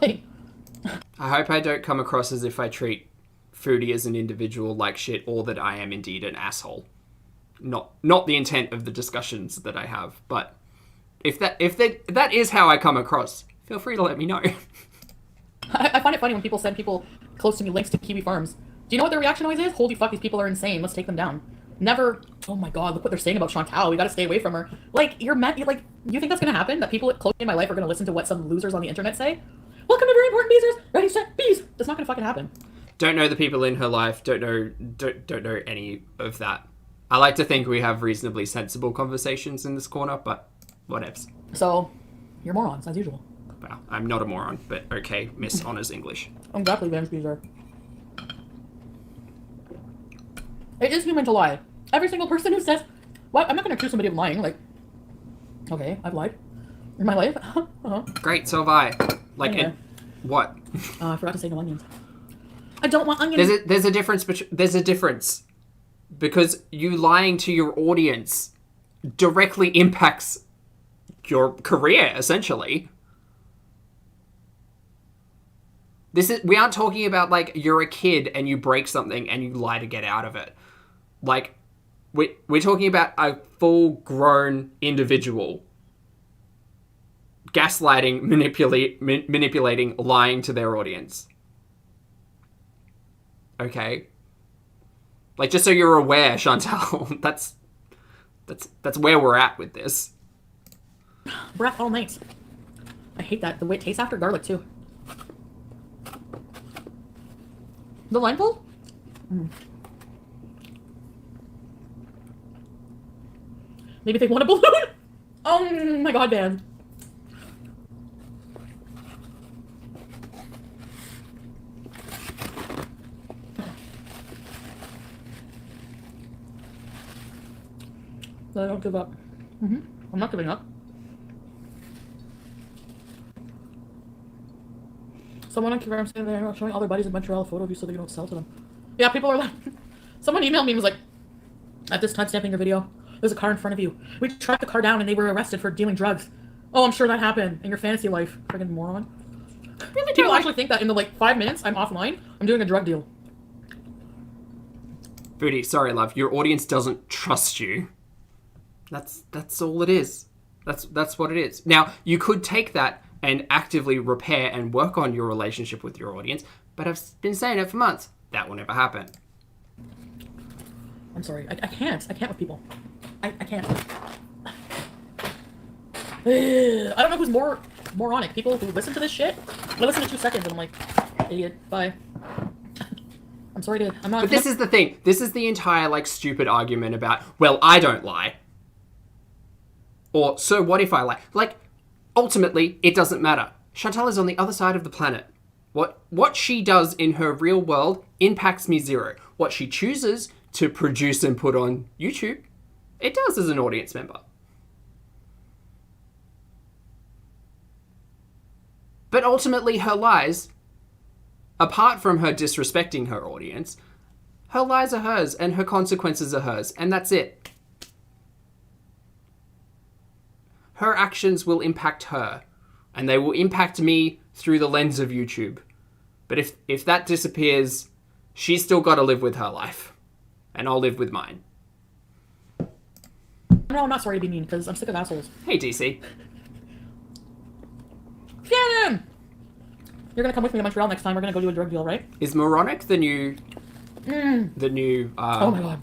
Like, I hope I don't come across as if I treat Foodie as an individual like shit, or that I am indeed an asshole. Not the intent of the discussions that I have, but if that is how I come across, feel free to let me know. I find it funny when people send people close to me links to Kiwi Farms. Do you know what their reaction always is? Holy fuck, these people are insane. Let's take them down. Never, oh my god, look what they're saying about Chantal. We gotta stay away from her. Like, you think that's gonna happen? That people close in my life are gonna listen to what some losers on the internet say? Welcome to Very Important Beezers. Ready, set, bees. That's not gonna fucking happen. Don't know the people in her life. Don't know any of that. I like to think we have reasonably sensible conversations in this corner, but whatevs. So, you're morons, as usual. Wow, I'm not a moron, but okay, Miss Honors English. Exactly, Vance Beezer. It is human to lie. Every single person who says, "What? I'm not going to accuse somebody of lying." Like, okay, I've lied in my life. Great, so have I. Like, Anyway. what? I forgot to say no onions. I don't want onions. There's a difference. There's a difference because you lying to your audience directly impacts your career, essentially. We aren't talking about, like, you're a kid and you break something and you lie to get out of it. Like, we're talking about a full-grown individual gaslighting, manipulating, lying to their audience. Okay? Like, just so you're aware, Chantal, that's where we're at with this. Breath all night. I hate that. The way it tastes after garlic, too. The line pull? Maybe they want a balloon. Oh my god, man. But I don't give up. I'm not giving up. Someone on Instagram saying they're showing all their buddies in Montreal a photo of you so they don't sell to them. Yeah, people are like... Someone emailed me and was like, at this time stamping your video, there's a car in front of you. We tracked the car down and they were arrested for dealing drugs. Oh, I'm sure that happened in your fantasy life. Friggin' moron. Really, people actually think that in the, like, 5 minutes I'm offline, I'm doing a drug deal. Foodie, sorry, love. Your audience doesn't trust you. That's all it is. That's what it is. Now, you could take that and actively repair and work on your relationship with your audience, but I've been saying it for months. That will never happen. I'm sorry. I can't. I can't with people. I can't. I don't know who's more moronic. People who listen to this shit. I listen to 2 seconds and I'm like, idiot. Bye. I'm sorry to... I'm not... But this is the thing. This is the entire, like, stupid argument about, well, I don't lie. Or, so what if I lie? Like, ultimately, it doesn't matter. Chantal is on the other side of the planet. What she does in her real world impacts me zero. What she chooses to produce and put on YouTube, it does as an audience member. But ultimately, her lies, apart from her disrespecting her audience, her lies are hers and her consequences are hers, and that's it. Her actions will impact her, and they will impact me through the lens of YouTube. But if that disappears, she's still got to live with her life, and I'll live with mine. No, I'm not sorry to be mean, because I'm sick of assholes. Hey, DC. Shannon! You're gonna come with me to Montreal next time. We're gonna go do a drug deal, right? Is moronic the new... oh my god.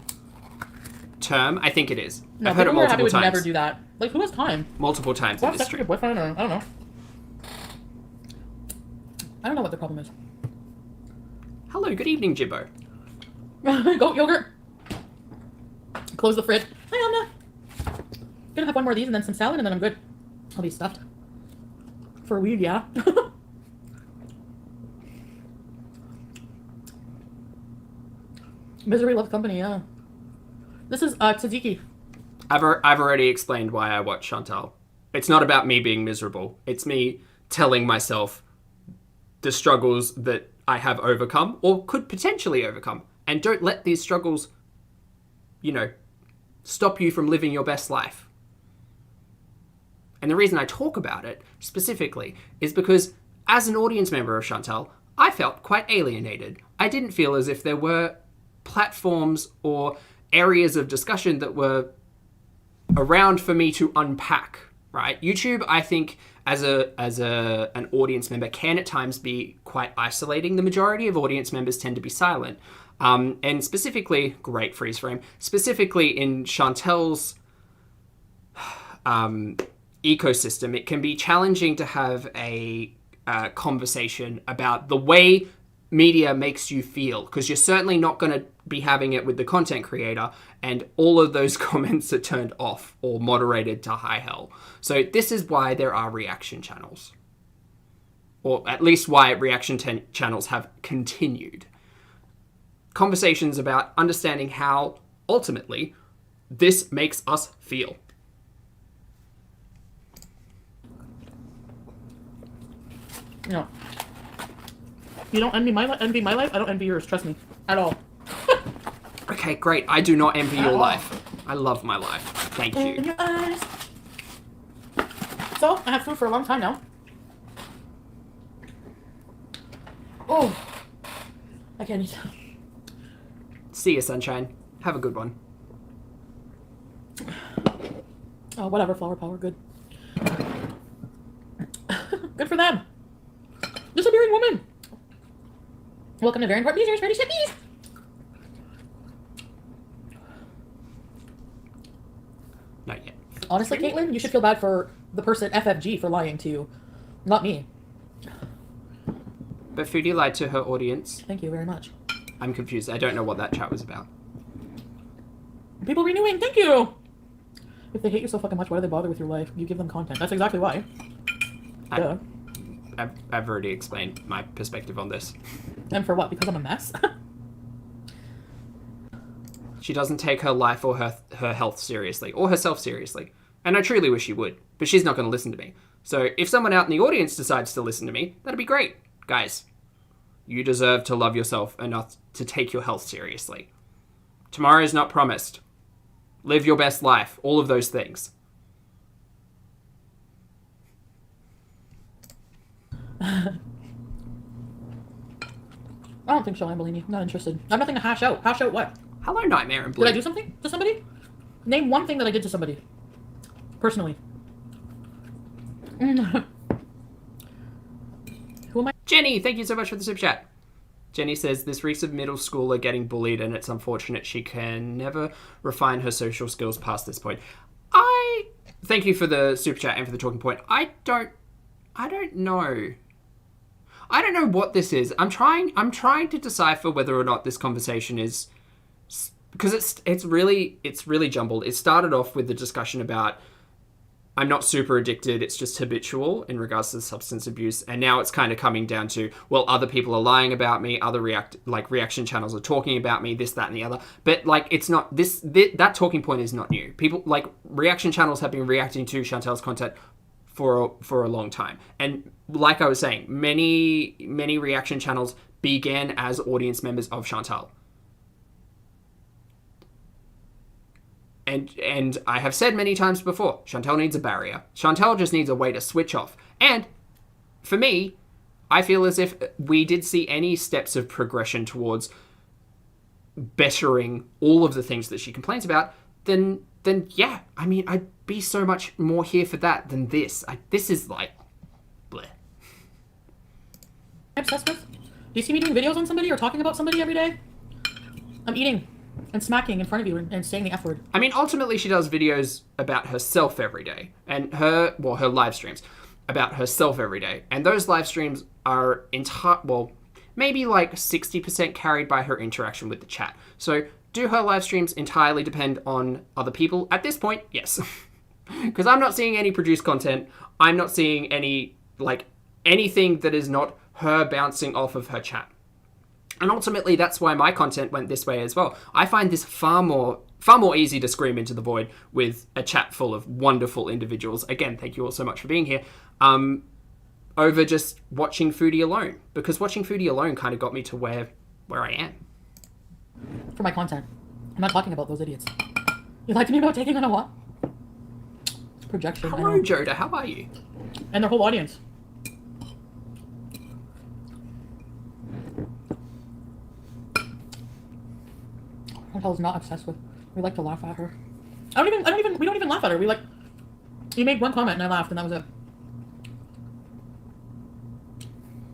term? I think it is. No, I've heard it multiple times. Never do that. Like, who has time? Multiple times Go in have this sex with your stream. boyfriend, or I don't know. I don't know what the problem is. Hello, good evening, Jibbo. Goat yogurt. Close the fridge. Hi, Anna. Gonna have one more of these and then some salad and then I'm good. I'll be stuffed. For weed, yeah. Misery loves company, yeah. This is tzatziki. I've already explained why I watch Chantal. It's not about me being miserable. It's me telling myself the struggles that I have overcome or could potentially overcome. And don't let these struggles, stop you from living your best life. And the reason I talk about it specifically is because as an audience member of Chantal, I felt quite alienated. I didn't feel as if there were platforms or areas of discussion that were around for me to unpack, right? YouTube, I think, as an audience member, can at times be quite isolating. The majority of audience members tend to be silent. And specifically, great freeze frame, specifically in Chantal's ecosystem, it can be challenging to have a conversation about the way media makes you feel, because you're certainly not going to be having it with the content creator, and all of those comments are turned off or moderated to high hell. So this is why there are reaction channels, or at least why reaction channels have continued. Conversations about understanding how, ultimately, this makes us feel. No. You don't envy my life, I don't envy yours, trust me. At all. Okay, great. I do not envy your life. I love my life. Thank In you. your eyes. So, I have food for a long time now. Oh. I can't eat. See you, sunshine. Have a good one. Oh, whatever, flower power, good. Good for them. Disappearing woman. Welcome to Therein, Beeze, ready, shit, Beeze. Not yet. Honestly, Caitlin, you should feel bad for the person FFG for lying to you. Not me. But Foodie lied to her audience. Thank you very much. I'm confused. I don't know what that chat was about. People renewing, thank you. If they hate you so fucking much, why do they bother with your life? You give them content. That's exactly why. Duh. I've already explained my perspective on this. And for what? Because I'm a mess? She doesn't take her life or her health seriously, or herself seriously. And I truly wish she would, but she's not going to listen to me. So if someone out in the audience decides to listen to me, that'd be great. Guys, you deserve to love yourself enough to take your health seriously. Tomorrow is not promised. Live your best life. All of those things. I don't think so, Ambellini. Not interested. I have nothing to hash out. Hash out what? Hello, Nightmare in Blue. Did I do something to somebody? Name one thing that I did to somebody. Personally. Who am I? Jenny, thank you so much for the super chat. Jenny says, this recent middle schooler getting bullied and it's unfortunate she can never refine her social skills past this point. I thank you for the super chat and for the talking point. I don't know. I don't know what this is. I'm trying to decipher whether or not this conversation is, because it's really jumbled. It started off with the discussion about I'm not super addicted, it's just habitual in regards to substance abuse, and now it's kind of coming down to, well, other people are lying about me, other reaction channels are talking about me, this, that, and the other. But like, it's not that talking point is not new. People like reaction channels have been reacting to Chantel's content for a long time, and like I was saying, many reaction channels began as audience members of Chantel. And I have said many times before, Chantel needs a barrier. Chantel just needs a way to switch off. And for me, I feel as if we did see any steps of progression towards bettering all of the things that she complains about, then yeah, I mean, I'd be so much more here for that than this. This is like, bleh. I'm obsessed with? Do you see me doing videos on somebody or talking about somebody every day? I'm eating and smacking in front of you and saying the F word. I mean, ultimately, she does videos about herself every day. And her live streams about herself every day. And those live streams are maybe like 60% carried by her interaction with the chat. So do her live streams entirely depend on other people? At this point, yes. Because I'm not seeing any produced content. I'm not seeing anything that is not her bouncing off of her chat. And ultimately, that's why my content went this way as well. I find this far more easy to scream into the void with a chat full of wonderful individuals. Again, thank you all so much for being here. Over just watching Foodie alone. Because watching Foodie alone kind of got me to where I am. For my content. I'm not talking about those idiots. You lied to me about taking on a what? Projection. Hello, Joda. How are you? And their whole audience. Chantel's not obsessed with. We like to laugh at her. We don't even laugh at her. You made one comment and I laughed and that was it.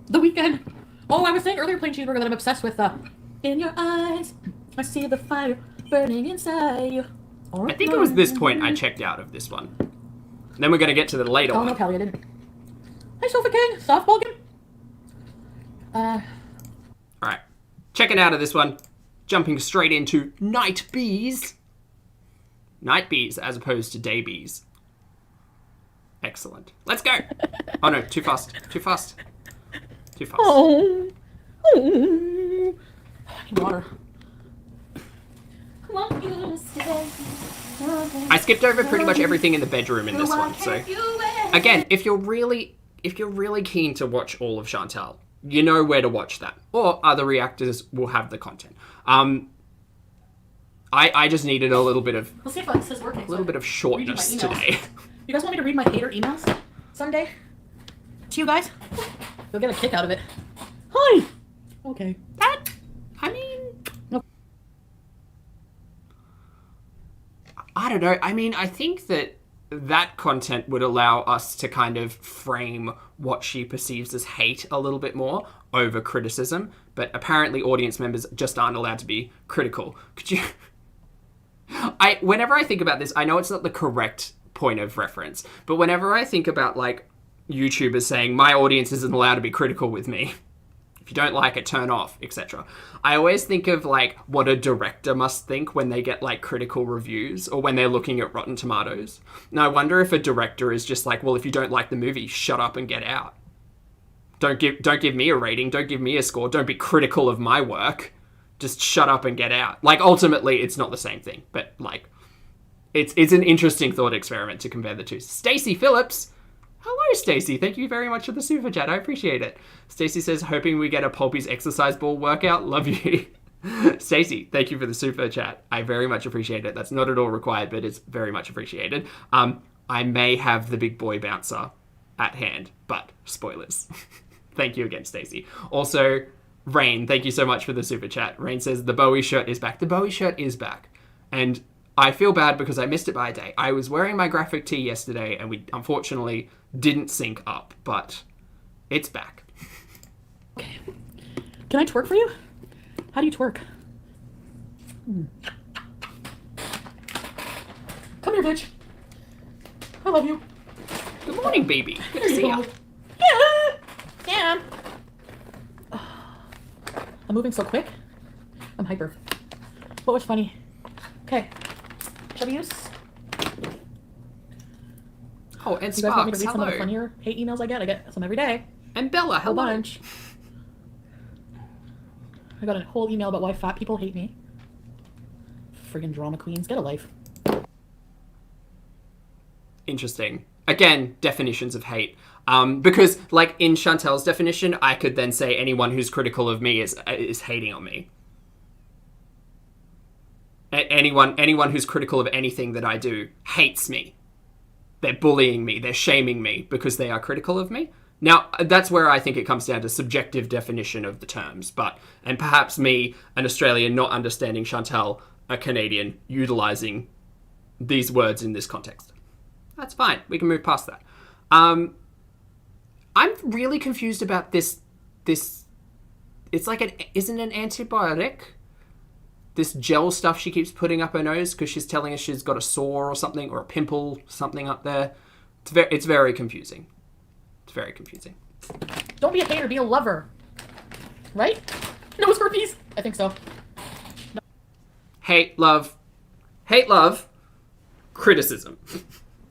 The Weekend. Oh, I was saying earlier, Plain Cheeseburger, that I'm obsessed with in your eyes, I see the fire burning inside you. I think it was this point I checked out of this one. And then we're going to get to the later one. Oh, no, Kelly, I didn't. Hi, Sofa King. Softball game. Alright. Checking out of this one. Jumping straight into Night Beeze. Night Beeze as opposed to Day Beeze. Excellent. Let's go. Oh no, too fast. Too fast. Too fast. Oh. I need water. I skipped over pretty much everything in the bedroom in this one, so again, if you're really keen to watch all of Chantel, you know where to watch that. Or other reactors will have the content. I just needed a little bit of Let's see if this is working. A little bit of shortness today. You guys want me to read my hater emails someday? To you guys? You'll get a kick out of it. Hi! Okay. I don't know. I mean, I think that content would allow us to kind of frame what she perceives as hate a little bit more over criticism, but apparently audience members just aren't allowed to be critical. Could you... Whenever I think about this, I know it's not the correct point of reference, but whenever I think about, like, YouTubers saying, my audience isn't allowed to be critical with me, If you don't like it, turn off, etc. I always think of like what a director must think when they get like critical reviews or when they're looking at Rotten Tomatoes. And I wonder if a director is just like, well, if you don't like the movie, shut up and get out. Don't give me a rating, don't give me a score, don't be critical of my work. Just shut up and get out. Like, ultimately, it's not the same thing, but like, it's an interesting thought experiment to compare the two. Stacey Phillips. Hello, Stacey. Thank you very much for the super chat. I appreciate it. Stacey says, hoping we get a Pulpy's exercise ball workout. Love you. Stacey, thank you for the super chat. I very much appreciate it. That's not at all required, but it's very much appreciated. I may have the big boy bouncer at hand, but spoilers. Thank you again, Stacey. Also, Rain, thank you so much for the super chat. Rain says, the Bowie shirt is back. The Bowie shirt is back. And I feel bad because I missed it by a day. I was wearing my graphic tee yesterday and we unfortunately didn't sync up, but it's back. Okay. Can I twerk for you? How do you twerk? Come here, bitch. I love you. Good morning, baby. Good to see you. Yeah. I'm moving so quick. I'm hyper. What was funny? Okay. W's. Oh, and You guys want me to Sparks, read some of the hello. funnier hate emails I get? I get some every day. And Bella, A hello. bunch. I got a whole email about why fat people hate me. Friggin' drama queens. Get a life. Interesting. Again, definitions of hate. Because, like, in Chantel's definition, I could then say anyone who's critical of me is hating on me. Anyone who's critical of anything that I do hates me. They're bullying me. They're shaming me because they are critical of me. Now, that's where I think it comes down to subjective definition of the terms. And perhaps me, an Australian, not understanding Chantel, a Canadian, utilising these words in this context. That's fine. We can move past that. I'm really confused about this. It's like isn't an antibiotic? This gel stuff she keeps putting up her nose because she's telling us she's got a sore or something, or a pimple, something up there. It's very confusing. It's very confusing. Don't be a hater, be a lover. Right? No, it's herpes. I think so. No. Hate, love, criticism.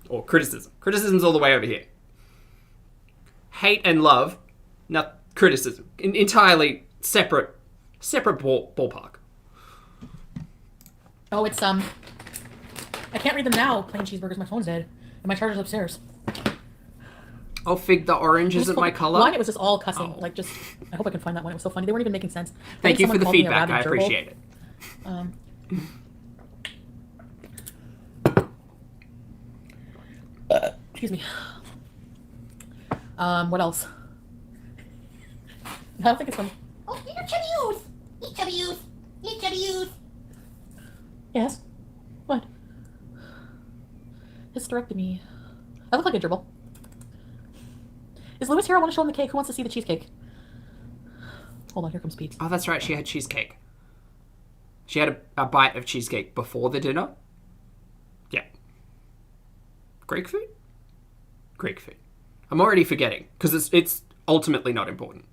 Or criticism. Criticism's all the way over here. Hate and love, not criticism. Entirely separate ballpark. Oh, it's, I can't read them now. Plain cheeseburgers, my phone's dead. And my charger's upstairs. Oh, Fig, the orange isn't my color? One, it was just all cussing. Oh. Like, just, I hope I can find that one. It was so funny. They weren't even making sense. Thank you for the someone called me a feedback. rabid I gerbil. appreciate it. Excuse me. What else? I don't think it's from... Oh, little chubby youth! Little chubby youth! Little chubby youth! Yes? What? Hysterectomy. I look like a gerbil. Is Lewis here? I want to show him the cake. Who wants to see the cheesecake? Hold on, here comes Pete. Oh, that's right. She had cheesecake. She had a bite of cheesecake before the dinner. Yeah. Greek food? Greek food. I'm already forgetting because it's ultimately not important.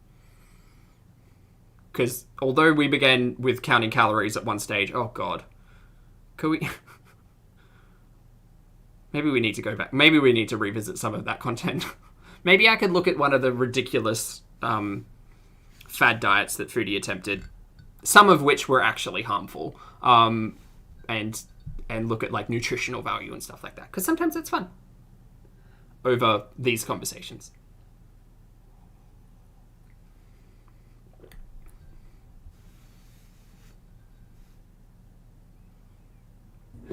Because although we began with counting calories at one stage, oh god, could we? Maybe we need to go back. Maybe we need to revisit some of that content. Maybe I could look at one of the ridiculous fad diets that Foodie attempted, some of which were actually harmful, and look at like nutritional value and stuff like that. Because sometimes it's fun over these conversations.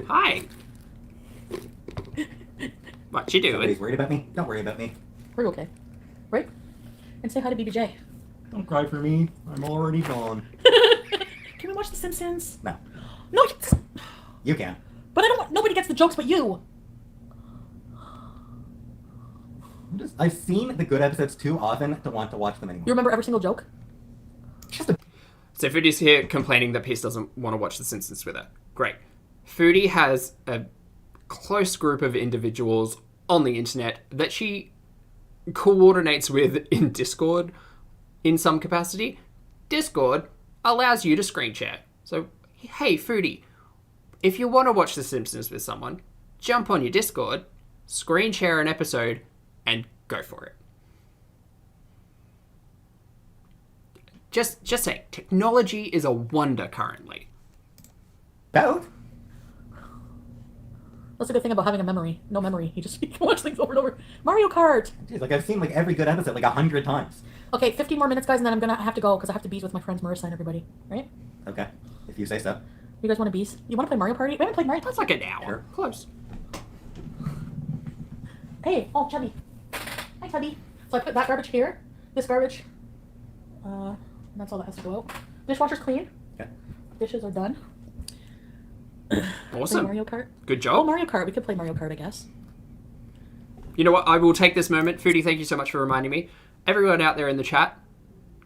Hi. What you doing? Somebody's worried about me? Don't worry about me. We're okay. Right? And say hi to BBJ. Don't cry for me. I'm already gone. Can we watch The Simpsons? No. No, You can. but I don't want... Nobody gets the jokes but you. I've seen the good episodes too often to want to watch them anymore. You remember every single joke? Just a... So Foodie's here complaining that Peace doesn't want to watch The Simpsons with her. Great. Foodie has a close group of individuals on the internet that she coordinates with in Discord in some capacity, Discord allows you to screen share. So, hey, Foodie, if you want to watch The Simpsons with someone, jump on your Discord, screen share an episode, and go for it. Just say, technology is a wonder currently. Both? That's a good thing about having a memory. No memory. You can watch things over and over. Mario Kart! Jeez, like I've seen like every good episode like 100 times. Okay, 15 more minutes, guys, and then I'm gonna have to go because I have to beeze with my friends Marissa and everybody. Right? Okay, if you say so. You guys want to beeze? You want to play Mario Party? We haven't played Mario Party. That's like an hour. Sure. Close. Hey, oh, Chubby. Hi, Chubby. So I put that garbage here. This garbage. That's all that has to go out. Dishwasher's clean. Okay. Dishes are done. Awesome. Play Mario Kart. Good Oh, job. Mario Kart. We could play Mario Kart, I guess. You know what? I will take this moment. Foodie, thank you so much for reminding me. Everyone out there in the chat,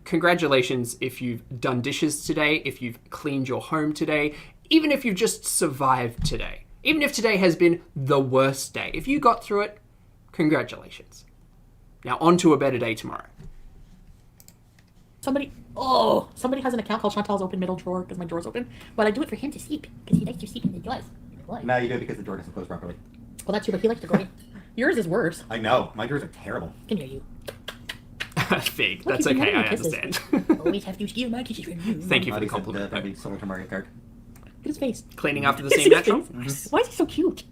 congratulations if you've done dishes today, if you've cleaned your home today, even if you've just survived today. Even if today has been the worst day. If you got through it, congratulations. Now on to a better day tomorrow. Somebody has an account called Chantal's Open Middle Drawer because my drawer's open. But I do it for him to sleep because he likes to sleep in the drawers. No, you do it because the door doesn't close properly. Well, that's true, but he likes to go. Yours is worse. I know. My doors are terrible. Can hear you. Fig, Look, that's he's been okay, having I kisses. understand. Always have to steal my kisses from you. Thank you for the He said, compliment. that'd be similar to Mario Kart. Look at his face. Cleaning after the See scene his natural. face? Why is he so cute?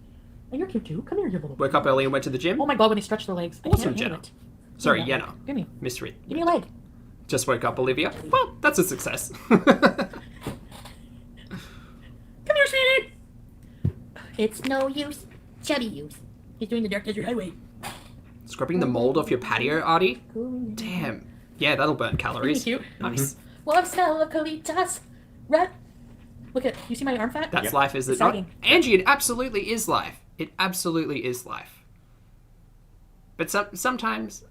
Oh, you're cute too. Come here, you little. Woke up early and went to the gym. Oh my god, when he stretched their legs. I Awesome, can't Jenna. handle it. Sorry, Give me that. Yenna. Give me. Misread. Give me a leg. Just woke up, Olivia. Well, that's a success. Come here, sweetie. It's no use. Chubby use. He's doing the Dark Desert Highway. Scrubbing the mold off your patio, Artie? Damn. Yeah, that'll burn calories. Isn't he cute? Nice. Love smell of colitas. Red. Look at. You see my arm fat? That's Yep. life, is it It's not? sagging. Angie, it absolutely is life. It absolutely is life. But sometimes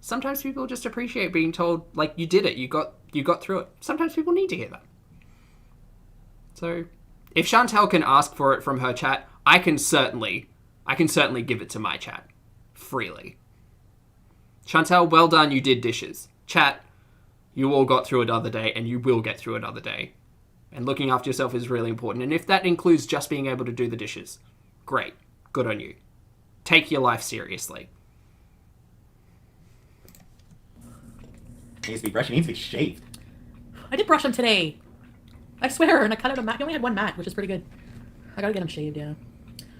people just appreciate being told, like, you did it, you got through it. Sometimes people need to hear that. So, if Chantal can ask for it from her chat, I can certainly give it to my chat. Freely. Chantal, well done, you did dishes. Chat, you all got through another day, and you will get through another day. And looking after yourself is really important. And if that includes just being able to do the dishes, great. Good on you. Take your life seriously. He needs to be brushed. He needs to be shaved. I did brush him today. I swear, and I cut out a mat. He only had one mat, which is pretty good. I gotta get him shaved, yeah.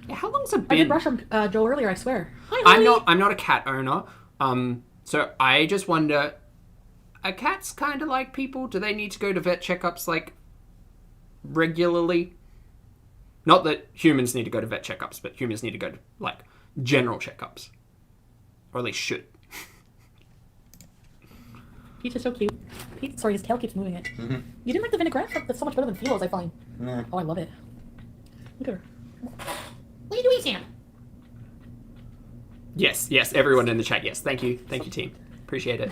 Yeah, how long's it I been? did brush him, Joe, earlier, I swear. Hi, Holly. I'm not a cat owner. So I just wonder, are cats kind of like people? Do they need to go to vet checkups, like, regularly? Not that humans need to go to vet checkups, but humans need to go to, like, general checkups. Or at least should. Peach is so cute. Peach, sorry, his tail keeps moving it. Mm-hmm. You didn't like the vinaigrette? That's so much better than Philo's, I find. Nah. Oh, I love it. Look at her. What are you doing, Sam? Yes, everyone in the chat, yes. Thank you, team. Appreciate it.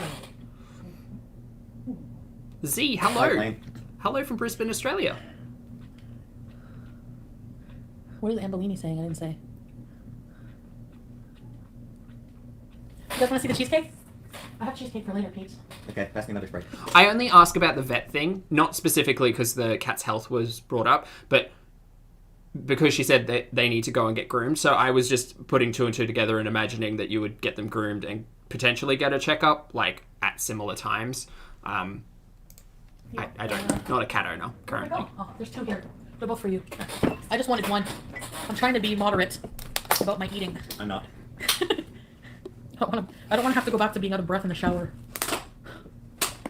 Z, hello. Hi, Lane. Hello from Brisbane, Australia. What is Ambellini saying? I didn't say. You guys want to see the cheesecake? I have cheesecake for later, Pete. Okay, pass me another Sprite. I only ask about the vet thing, not specifically because the cat's health was brought up, but because she said that they need to go and get groomed. So I was just putting two and two together and imagining that you would get them groomed and potentially get a checkup, like, at similar times. I don't know. Not a cat owner, currently. Oh, there's two here. They're both for you. I just wanted one. I'm trying to be moderate about my eating. I'm not. I don't want to have to go back to being out of breath in the shower.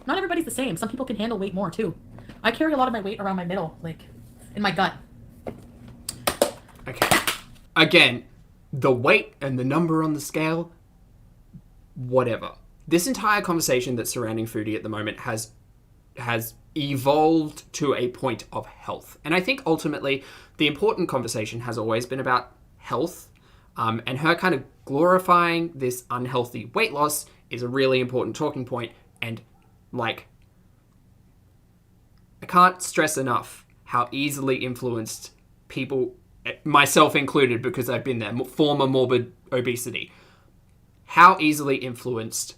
Not everybody's the same. Some people can handle weight more, too. I carry a lot of my weight around my middle, like, in my gut. Okay. Again, the weight and the number on the scale, whatever. This entire conversation that's surrounding Foodie at the moment has evolved to a point of health. And I think ultimately the important conversation has always been about health. And her kind of glorifying this unhealthy weight loss is a really important talking point. And, like, I can't stress enough how easily influenced people, myself included because I've been there, former morbid obesity, how easily influenced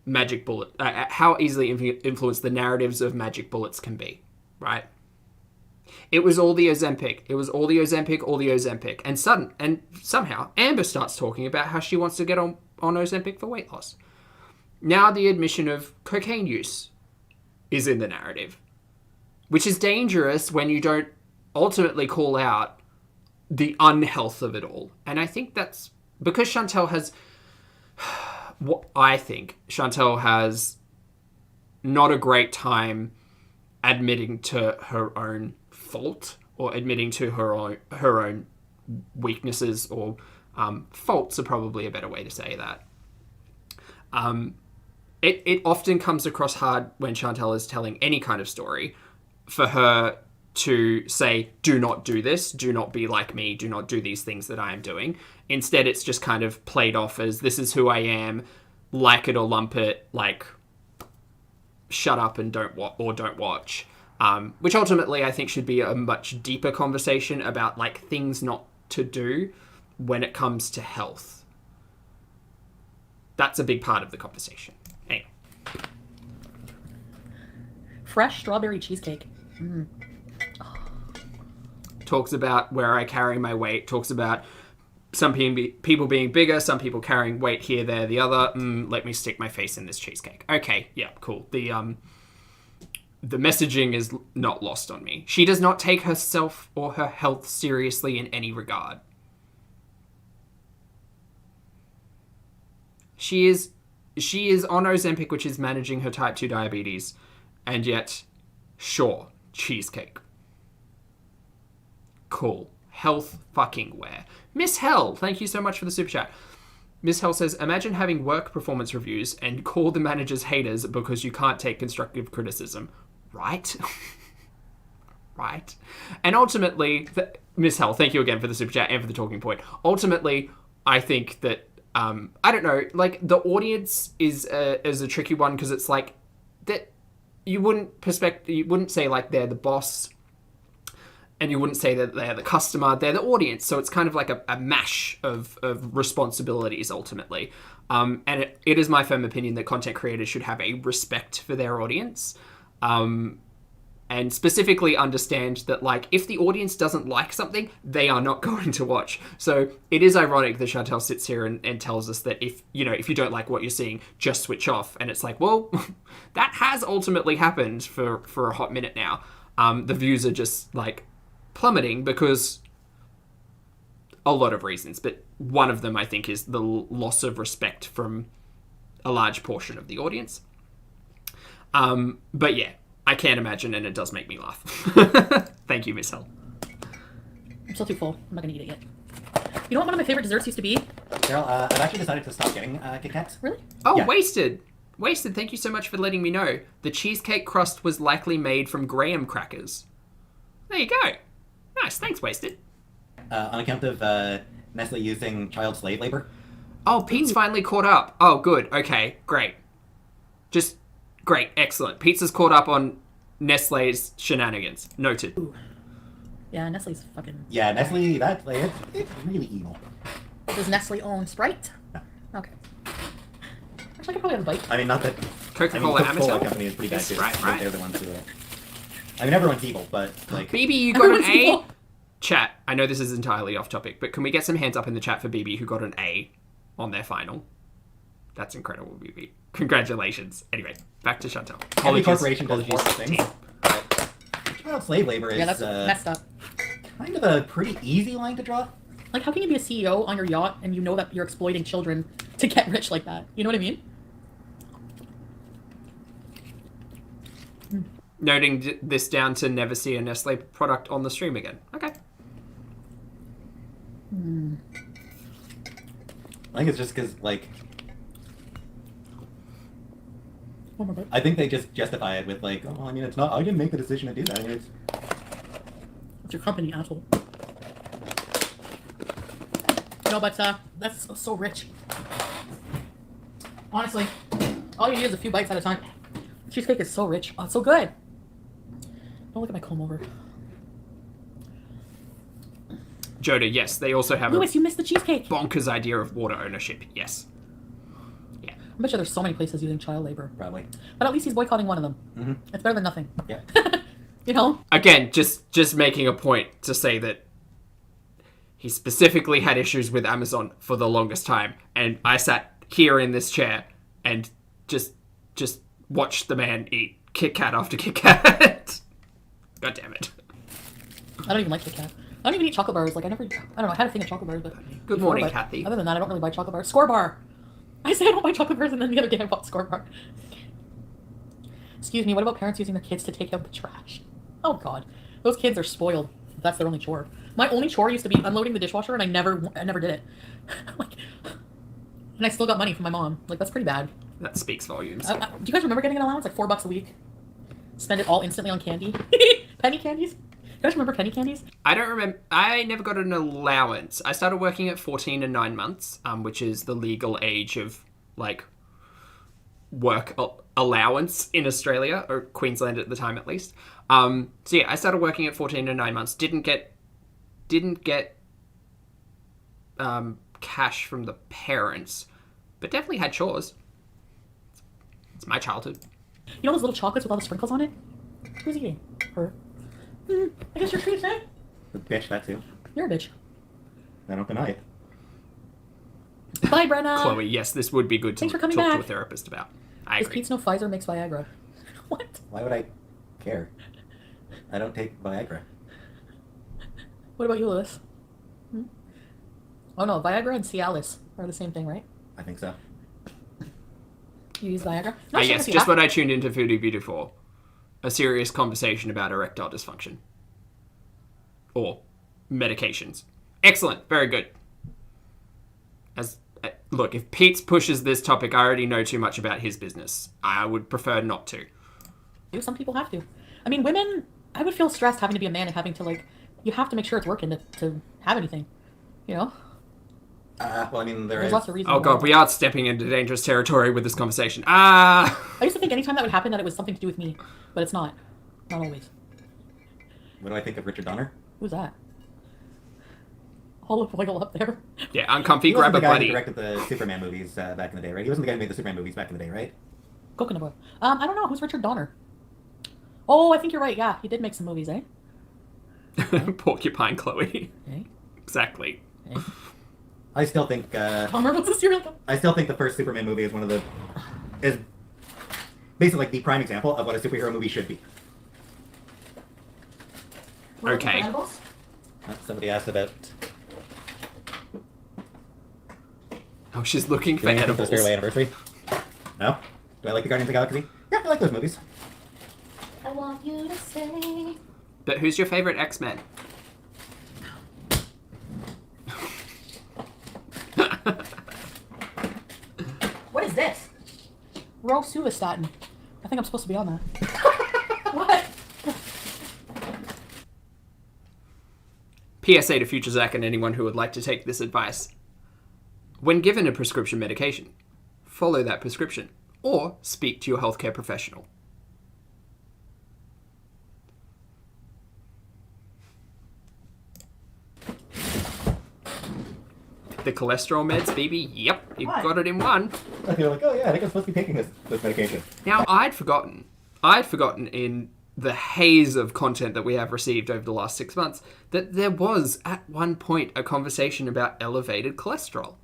magic bullet, how easily influenced the narratives of magic bullets can be, right? It was all the Ozempic. It was all the Ozempic. And somehow Amber starts talking about how she wants to get on Ozempic for weight loss. Now the admission of cocaine use is in the narrative, which is dangerous when you don't ultimately call out the unhealth of it all. And I think that's because Chantel has not a great time admitting to her own fault or admitting to her own weaknesses, or faults are probably a better way to say that. It often comes across hard when Chantel is telling any kind of story for her to say, do not do this, do not be like me, do not do these things that I am doing. Instead, it's just kind of played off as, this is who I am, like it or lump it, like, shut up and don't watch. Which ultimately I think should be a much deeper conversation about, like, things not to do when it comes to health. That's a big part of the conversation. Anyway. Fresh strawberry cheesecake. Talks about where I carry my weight, talks about some people being bigger, some people carrying weight here, there, the other. Let me stick my face in this cheesecake. Okay, yeah, cool. The messaging is not lost on me. She does not take herself or her health seriously in any regard. She is on Ozempic, which is managing her type 2 diabetes, and yet, sure, cheesecake. Cool. Health fucking wear. Miss Hell, thank you so much for the super chat. Miss Hell says, imagine having work performance reviews and call the managers haters because you can't take constructive criticism. Right? Right? And ultimately, Miss Hell, thank you again for the super chat and for the talking point. Ultimately, I think that, I don't know, like, the audience is a tricky one, because it's like, that you wouldn't say, like, they're the boss, and you wouldn't say that they're the customer, they're the audience. So it's kind of like a mash of responsibilities, ultimately. And it is my firm opinion that content creators should have a respect for their audience. And specifically understand that, like, if the audience doesn't like something, they are not going to watch. So it is ironic that Chantel sits here and tells us that if you don't like what you're seeing, just switch off. And it's like, well, that has ultimately happened for a hot minute now. The views are just, like, plummeting because a lot of reasons, but one of them I think is the loss of respect from a large portion of the audience. But yeah, I can't imagine, and it does make me laugh. Thank you, Miss Hell. I'm still too full. I'm not gonna eat it yet. You know what one of my favorite desserts used to be? Daryl, I've actually decided to stop getting Kit Kats. Really? Oh, Yeah. Wasted, thank you so much for letting me know. The cheesecake crust was likely made from graham crackers. There you go. Nice, thanks, Wasted. On account of Nestle using child slave labor. Oh, Pete's finally caught up. Oh, good. Okay, great. Just great, excellent. Pizza's caught up on Nestle's shenanigans. Noted. Ooh. Yeah, Nestle's fucking... Yeah, Nestle, it's really evil. Does Nestle own Sprite? Okay. Actually, I could probably have a bite. I mean, not that... Coca-Cola Coca-Cola Amateur? company is pretty bad Yes, too. right. They're the ones who... I mean, everyone's evil, but, like... BB, you got an Everyone's A? evil. Chat, I know this is entirely off topic, but can we get some hands up in the chat for BB who got an A on their final? That's incredible, BB. Congratulations. Anyway, back to Chantal. Every corporation does Apologies, horrible things. team. But child slave labor is Yeah, that's messed up. kind of a pretty easy line to draw. Like, how can you be a CEO on your yacht and you know that you're exploiting children to get rich like that? You know what I mean? Noting this down to never see a Nestle product on the stream again. Okay. I think it's just because, like... Oh my god. I think they just justify it with, like, oh, I mean, it's not... I didn't make the decision to do that. I mean, it's... It's your company, asshole. No, but that's so rich. Honestly, all you need is a few bites at a time. Cheesecake is so rich. Oh, it's so good. Don't look at my comb over. Joda, yes, they also have Lewis, you missed the cheesecake. a bonkers idea of water ownership. Yes. Yeah. bet you there's so many places using child labor. Probably. But at least he's boycotting one of them. Mm-hmm. It's better than nothing. Yeah. You know? Again, just making a point to say that he specifically had issues with Amazon for the longest time, and I sat here in this chair and just watched the man eat Kit Kat after Kit Kat. God damn it. I don't even like Kit Kat. I don't even eat chocolate bars. Like, I don't know. I had a thing of chocolate bars, but... Good before, morning, but Kathy. Other than that, I don't really buy chocolate bars. Score bar! I say I don't buy chocolate bars, and then the other day I bought Score bar. Excuse me, what about parents using their kids to take out the trash? Oh, God. Those kids are spoiled. That's their only chore. My only chore used to be unloading the dishwasher, and I never did it. Like, and I still got money from my mom. Like, that's pretty bad. That speaks volumes. Do you guys remember getting an allowance? Like $4 a week? Spend it all instantly on candy? Penny candies? You guys remember penny candies? I don't remember. I never got an allowance. I started working at 14 and 9 months, which is the legal age of, like, work allowance in Australia, or Queensland at the time at least. So yeah, I started working at 14 and 9 months. Didn't get cash from the parents, but definitely had chores. It's my childhood. You know those little chocolates with all the sprinkles on it? Who's eating? Her. I guess you're treated today. The bitch, that too. You're a bitch. I don't deny it. Bye, Brenna. Chloe, yes, this would be good to Thanks for talk coming to a back. therapist about. I Is agree. Pete's no Pfizer makes Viagra? What? Why would I care? I don't take Viagra. What about you, Lewis? Oh no, Viagra and Cialis are the same thing, right? I think so. You use Viagra? No, I shit, guess if you just have- what I tuned into Foodie Beauty for. A serious conversation about erectile dysfunction. Or medications. Excellent. Very good. Look, if Pete pushes this topic, I already know too much about his business. I would prefer not to. Some people have to. I mean, women, I would feel stressed having to be a man and having to, like, you have to make sure it's working to have anything. You know? Well, I mean, There's lots of reasons. Oh why. god, we are stepping into dangerous territory with this conversation. I used to think anytime that would happen that it was something to do with me, but it's not. Not always. What do I think of Richard Donner? Who's that? Olive oil up there. Yeah, uncomfy, He wasn't grab a the guy who buddy. directed the Superman movies back in the day, right? He wasn't the guy who made the Superman movies back in the day, right? Coconut oil. I don't know. Who's Richard Donner? Oh, I think you're right. Yeah, he did make some movies, eh? Porcupine Chloe. Eh? Exactly. Eh? I still think Bummer, what's the serial killer? I still think the first Superman movie is is basically like the prime example of what a superhero movie should be. Okay. Somebody asked about Oh, she's looking for doing anything for edibles. the Stairway Anniversary. No? Do I like the Guardians of the Galaxy? Yeah, I like those movies. I want you to say. But who's your favorite X-Men? What is this? Rosuvastatin. I think I'm supposed to be on that. What? PSA to future Zach and anyone who would like to take this advice. When given a prescription medication, follow that prescription or speak to your healthcare professional. The cholesterol meds, baby? Yep, you What? got it in one. I feel like, oh yeah, I think I'm supposed to be taking this medication. Now, I'd forgotten in the haze of content that we have received over the last 6 months that there was at one point a conversation about elevated cholesterol.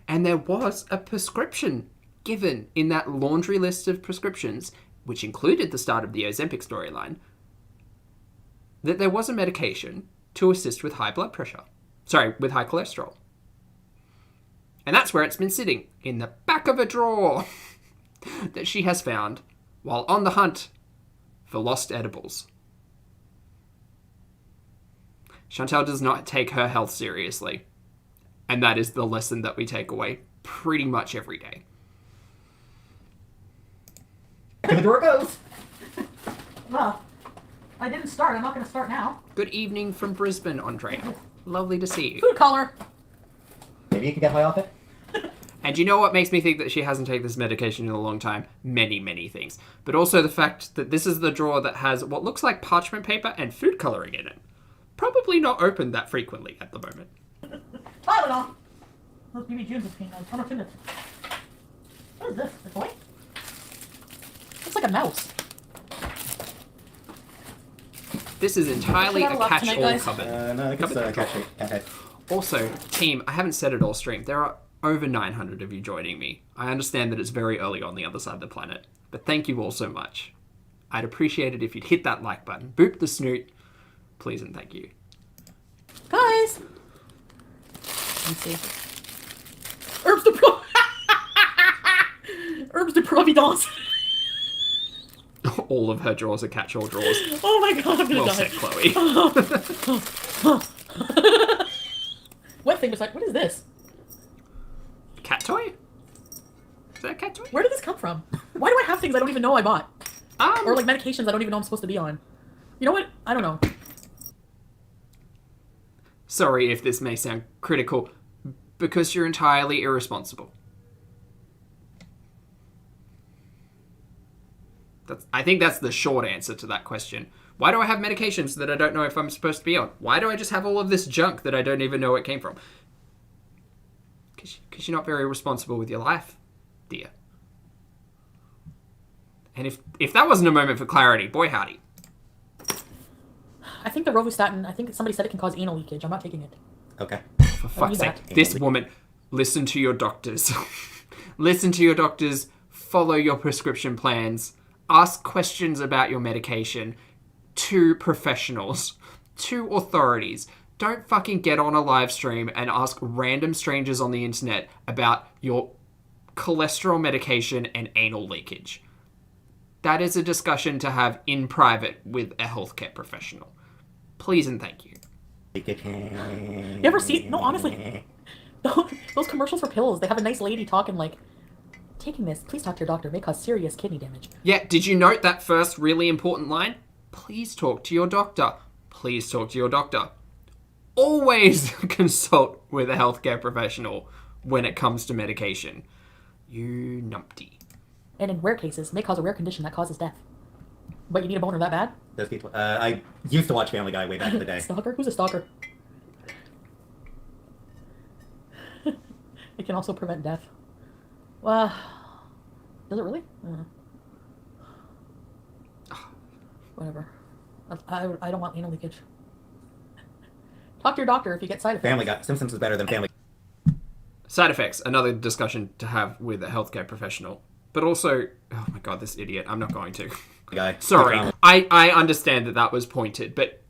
And there was a prescription given in that laundry list of prescriptions, which included the start of the Ozempic storyline, that there was a medication to assist with high blood pressure. Sorry, with high cholesterol. And that's where it's been sitting, in the back of a drawer that she has found while on the hunt for lost edibles. Chantal does not take her health seriously. And that is the lesson that we take away pretty much every day. Here the door goes. Well, I didn't start. I'm not going to start now. Good evening from Brisbane, Andrea. Lovely to see you. Food collar. Maybe you can get high off it. And you know what makes me think that she hasn't taken this medication in a long time? Many, many things. But also the fact that this is the drawer that has what looks like parchment paper and food coloring in it. Probably not opened that frequently at the moment. Tylenol. Those BB Junes between those. How much in it? What is this? A toy? Looks like a mouse. This is entirely Should I a lock tonight, catch-all guys? cupboard. No, I guess catch it. Also, team, I haven't said it all stream. There are over 900 of you joining me. I understand that it's very early on the other side of the planet, but thank you all so much. I'd appreciate it if you'd hit that like button, boop the snoot, please and thank you. Guys! Let's see. Herbs de Pro... Herbs de Providence. All of her drawers are catch-all drawers. Oh my god, I'm gonna Well die. said, Chloe. What thing beside... What is this? Cat toy? Is that a cat toy? Where did this come from? Why do I have things I don't even know I bought? Or like medications I don't even know I'm supposed to be on. You know what? I don't know. Sorry if this may sound critical, because you're entirely irresponsible. I think that's the short answer to that question. Why do I have medications that I don't know if I'm supposed to be on? Why do I just have all of this junk that I don't even know where it came from? Because you're not very responsible with your life, dear. And if that wasn't a moment for clarity, boy howdy. I think the rovastatin, I think somebody said it can cause anal leakage. I'm not taking it. Okay. For fuck's sake, that. this woman, listen to your doctors. Listen to your doctors, follow your prescription plans, ask questions about your medication to professionals, to authorities. Don't fucking get on a live stream and ask random strangers on the internet about your cholesterol medication and anal leakage. That is a discussion to have in private with a healthcare professional. Please and thank you. You ever see... No, honestly. Those commercials for pills, they have a nice lady talking like, taking this, please talk to your doctor, may cause serious kidney damage. Yeah, did you note that first really important line? Please talk to your doctor. Please talk to your doctor. Always consult with a healthcare professional when it comes to medication. You numpty. And in rare cases, may cause a rare condition that causes death. But you need a boner that bad? Those people. I used to watch Family Guy way back in the day. Stalker? Who's a stalker? It can also prevent death. Well, does it really? I don't know. Whatever. I don't want anal leakage. Talk to your doctor if you get side effects. Family Guy. Simpsons is better than Family Side effects, another discussion to have with a healthcare professional. But also, oh my god, this idiot, I'm not going to. Guy. Sorry, I understand that was pointed, but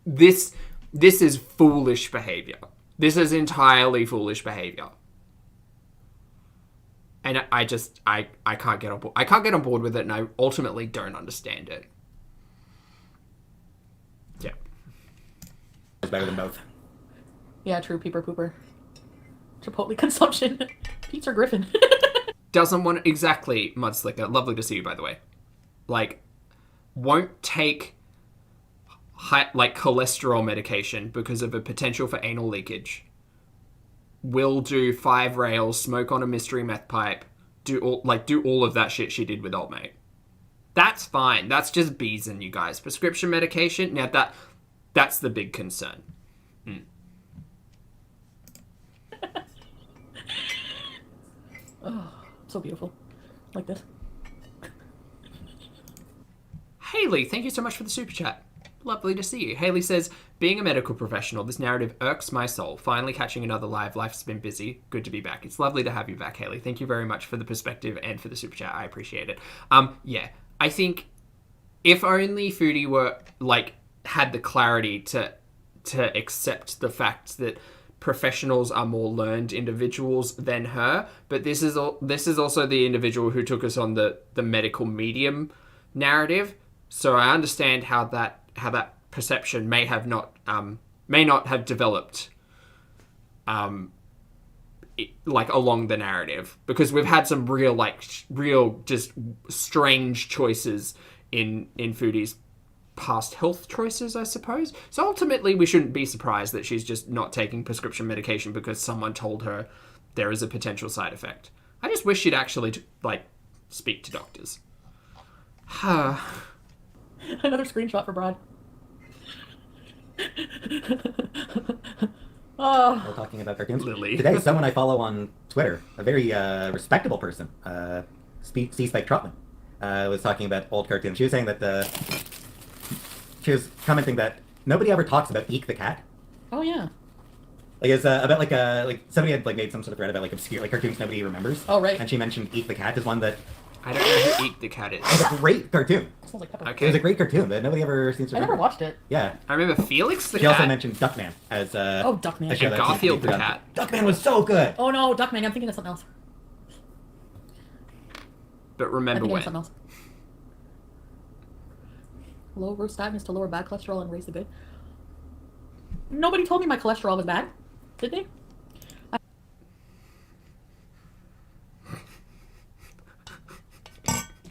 this is foolish behaviour. This is entirely foolish behaviour. And I can't get on board. I can't get on board with it, and I ultimately don't understand it. Yeah. It's better than both. Yeah, true, peeper pooper. Chipotle consumption. Pizza Griffin. Doesn't want exactly Mudslicker. Lovely to see you, by the way. Like, won't take cholesterol medication because of a potential for anal leakage. Will do 5 rails, smoke on a mystery meth pipe, do all of that shit she did with Old Mate. That's fine. That's just Beeze in you guys. Prescription medication, now that's the big concern. Oh, so beautiful. Like this. Haley, thank you so much for the super chat. Lovely to see you. Haley says, being a medical professional, this narrative irks my soul. Finally catching another live. Life's been busy. Good to be back. It's lovely to have you back, Haley. Thank you very much for the perspective and for the super chat. I appreciate it. Yeah, I think if only Foodie were, had the clarity to accept the fact that professionals are more learned individuals than her, but this is also the individual who took us on the medical medium narrative. So I understand how that perception may not have developed along the narrative, because we've had some real just strange choices in Foodie's past health choices, I suppose. So ultimately we shouldn't be surprised that she's just not taking prescription medication because someone told her there is a potential side effect. I just wish she'd actually speak to doctors. Another screenshot for Brad. Oh. We're talking about cartoons. Lily. Today, someone I follow on Twitter, a very respectable person, C-Spike Trotman, was talking about old cartoons. She was saying that she was commenting that nobody ever talks about Eek the cat. Oh yeah. Like it's about like somebody had like made some sort of thread about like obscure like cartoons nobody remembers. Oh right. And she mentioned Eek the cat is one that I don't know who Eek the cat is. was a great cartoon. Smells like pepper. Okay. It was a great cartoon that nobody ever seems to I remember. never watched it. Yeah. I remember Felix the She cat. also mentioned Duckman as Oh, Duckman. a show And that seems to be Garfield the forgotten. cat. Duckman was so good. Oh no, Duckman. I'm thinking of something else. But I'm remember thinking of when. something else. Lower statins to lower bad cholesterol and raise the good. Nobody told me my cholesterol was bad. Did they?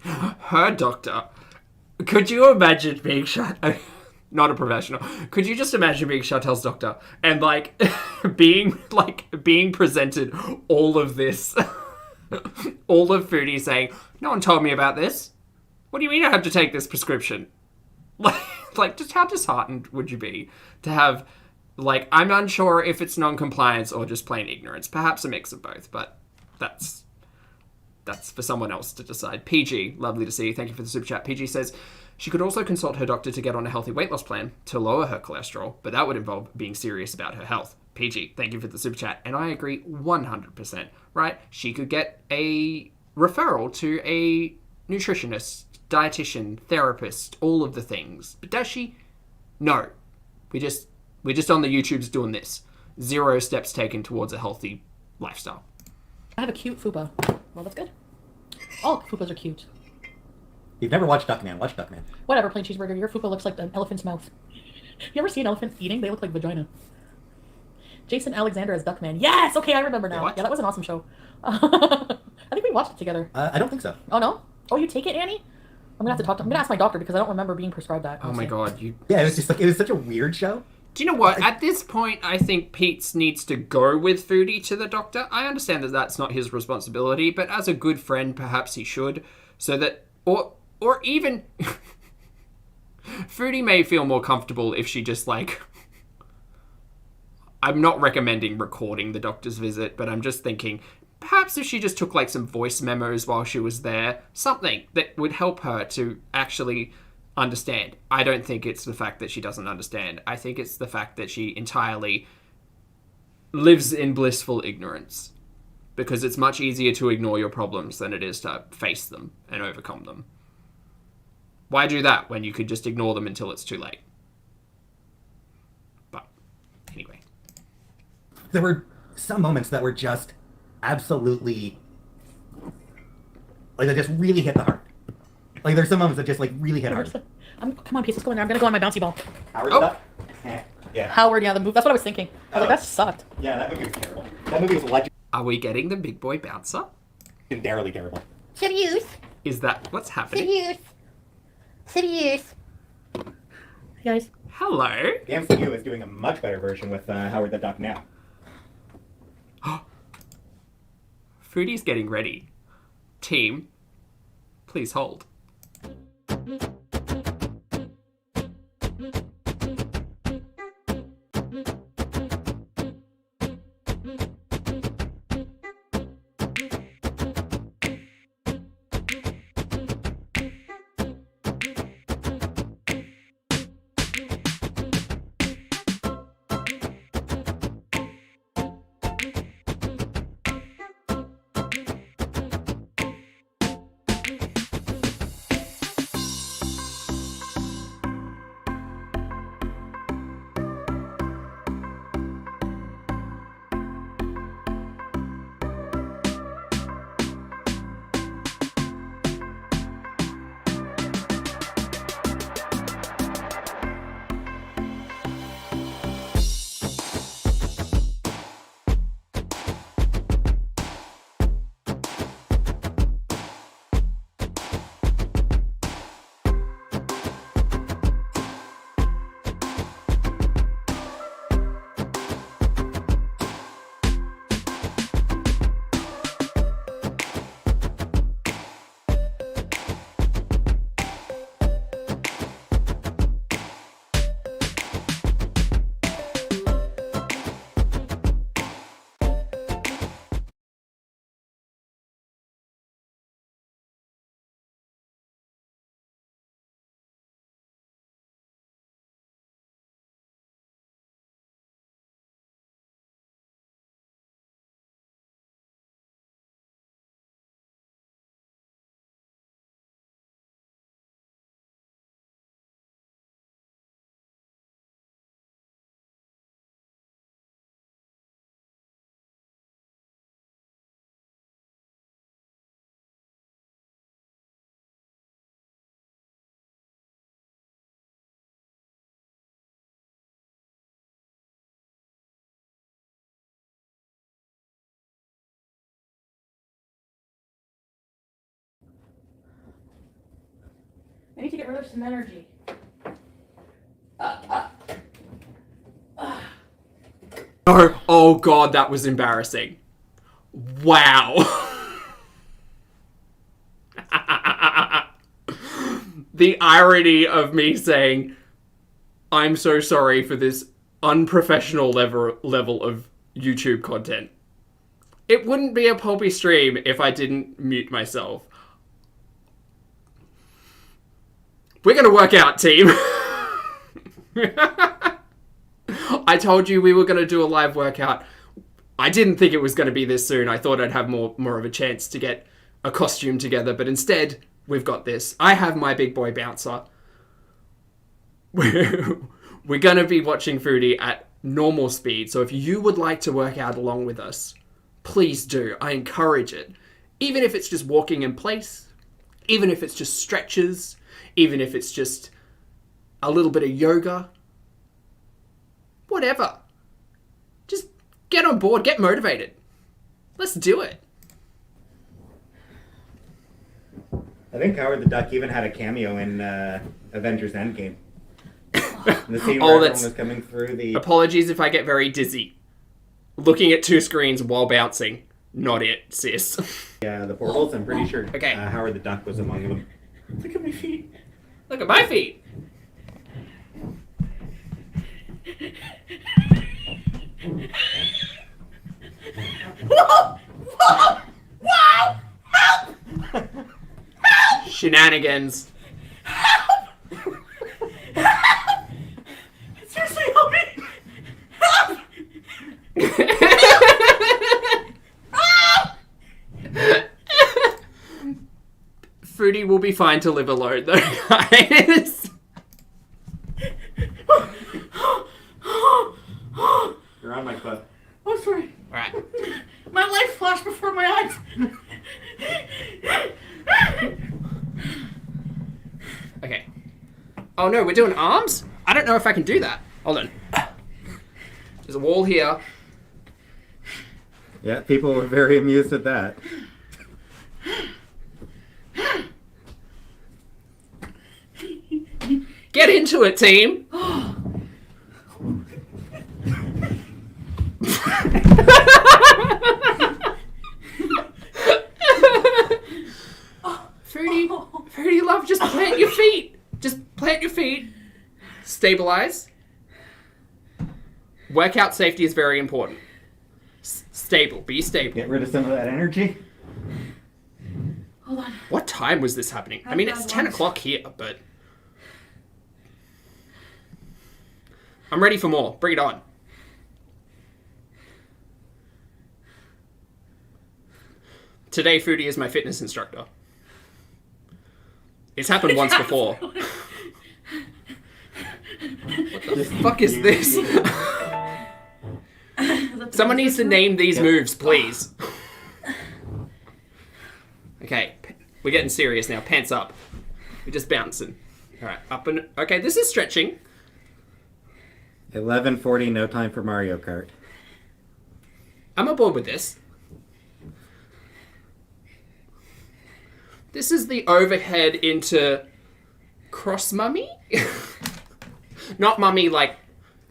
Her doctor. Could you imagine being not a professional. Could you just imagine being Chantel's doctor and like being presented all of this, all of Foodie saying, "No one told me about this. What do you mean I have to take this prescription?" Like just how disheartened would you be to have, like, I'm unsure if it's non-compliance or just plain ignorance, perhaps a mix of both, but that's for someone else to decide. PG, lovely to see you. Thank you for the super chat. PG says she could also consult her doctor to get on a healthy weight loss plan to lower her cholesterol, but that would involve being serious about her health. PG, thank you for the super chat. And I agree 100%, right? She could get a referral to a nutritionist, dietitian, therapist, all of the things. But does she? No. We're just on the YouTubes doing this. 0 steps taken towards a healthy lifestyle. I have a cute fupa. Well, that's good. All fupas are cute. You've never watched Duckman. Watch Duckman. Whatever, plain cheeseburger. Your fupa looks like an elephant's mouth. You ever see an elephant eating? They look like vagina. Jason Alexander as Duckman. Yes! Okay, I remember now. What? Yeah, that was an awesome show. I think we watched it together. I don't think so. Oh, no? Oh, you take it, Annie? I'm gonna have to talk to... I'm gonna ask my doctor because I don't remember being prescribed that. Oh my god, you... Yeah, it was just like it was such a weird show. Do you know what? At this point, I think Pete needs to go with Foodie to the doctor. I understand that that's not his responsibility, but as a good friend, perhaps he should. So that... Or even... Foodie may feel more comfortable if she just, like... I'm not recommending recording the doctor's visit, but I'm just thinking... Perhaps if she just took, like, some voice memos while she was there, something that would help her to actually understand. I don't think it's the fact that she doesn't understand. I think it's the fact that she entirely lives in blissful ignorance. Because it's much easier to ignore your problems than it is to face them and overcome them. Why do that when you could just ignore them until it's too late? But, anyway. There were some moments that were just absolutely like they just really hit the heart. Like there's some moments that just like really hit hard. Come on, Peace, let's go in there. I'm gonna go on my bouncy ball. Howard, Oh. Duck? Yeah. Howard, yeah, the movie. That's what I was thinking. I was like, that sucked. Yeah, that movie was terrible. That movie was Are we getting the big boy bouncer? legendarily terrible. Serious. Is that what's happening? Serious. Serious. Hey, guys. Hello? The MCU is doing a much better version with Howard the Duck now. Foodie's getting ready. Team, please hold. I need to get rid of some energy. Oh god, that was embarrassing. Wow. The irony of me saying, I'm so sorry for this unprofessional level of YouTube content. It wouldn't be a Pulpy stream if I didn't mute myself. We're gonna work out, team. I told you we were gonna do a live workout. I didn't think it was gonna be this soon. I thought I'd have more of a chance to get a costume together, but instead, we've got this. I have my big boy bouncer. We're gonna be watching Foodie at normal speed, so if you would like to work out along with us, please do. I encourage it. Even if it's just walking in place, even if it's just stretches, even if it's just a little bit of yoga, whatever. Just get on board, get motivated. Let's do it. I think Howard the Duck even had a cameo in Avengers Endgame. The scene where everyone was coming through the... Apologies if I get very dizzy. Looking at two screens while bouncing. Not it, sis. Yeah, the portals, I'm pretty sure Okay. Howard the Duck was among them. Look at my feet. Look at my feet. Whoa! Whoa! Wow! Help! Shenanigans. Help! Seriously, help me! Help! Foodie will be fine to live alone, though, guys. You're on my foot. Oh, sorry. Alright. My life flashed before my eyes. Okay. Oh no, we're doing arms? I don't know if I can do that. Hold on. There's a wall here. Yeah, people were very amused at that. Get into it, team. Foodie love, just plant your feet. Just plant your feet. Stabilize. Workout safety is very important. Stable. Be stable. Get rid of some of that energy. Hold on. What time was this happening? I mean, it's 10 o'clock here, but... I'm ready for more. Bring it on. Today, Foodie is my fitness instructor. It's happened once before. What the fuck is this? Someone needs to name these moves, please. Okay, we're getting serious now. Pants up. We're just bouncing. All right, up and... Okay, this is stretching. 11:40, no time for Mario Kart. I'm on board with this. This is the overhead into cross mummy? Not mummy like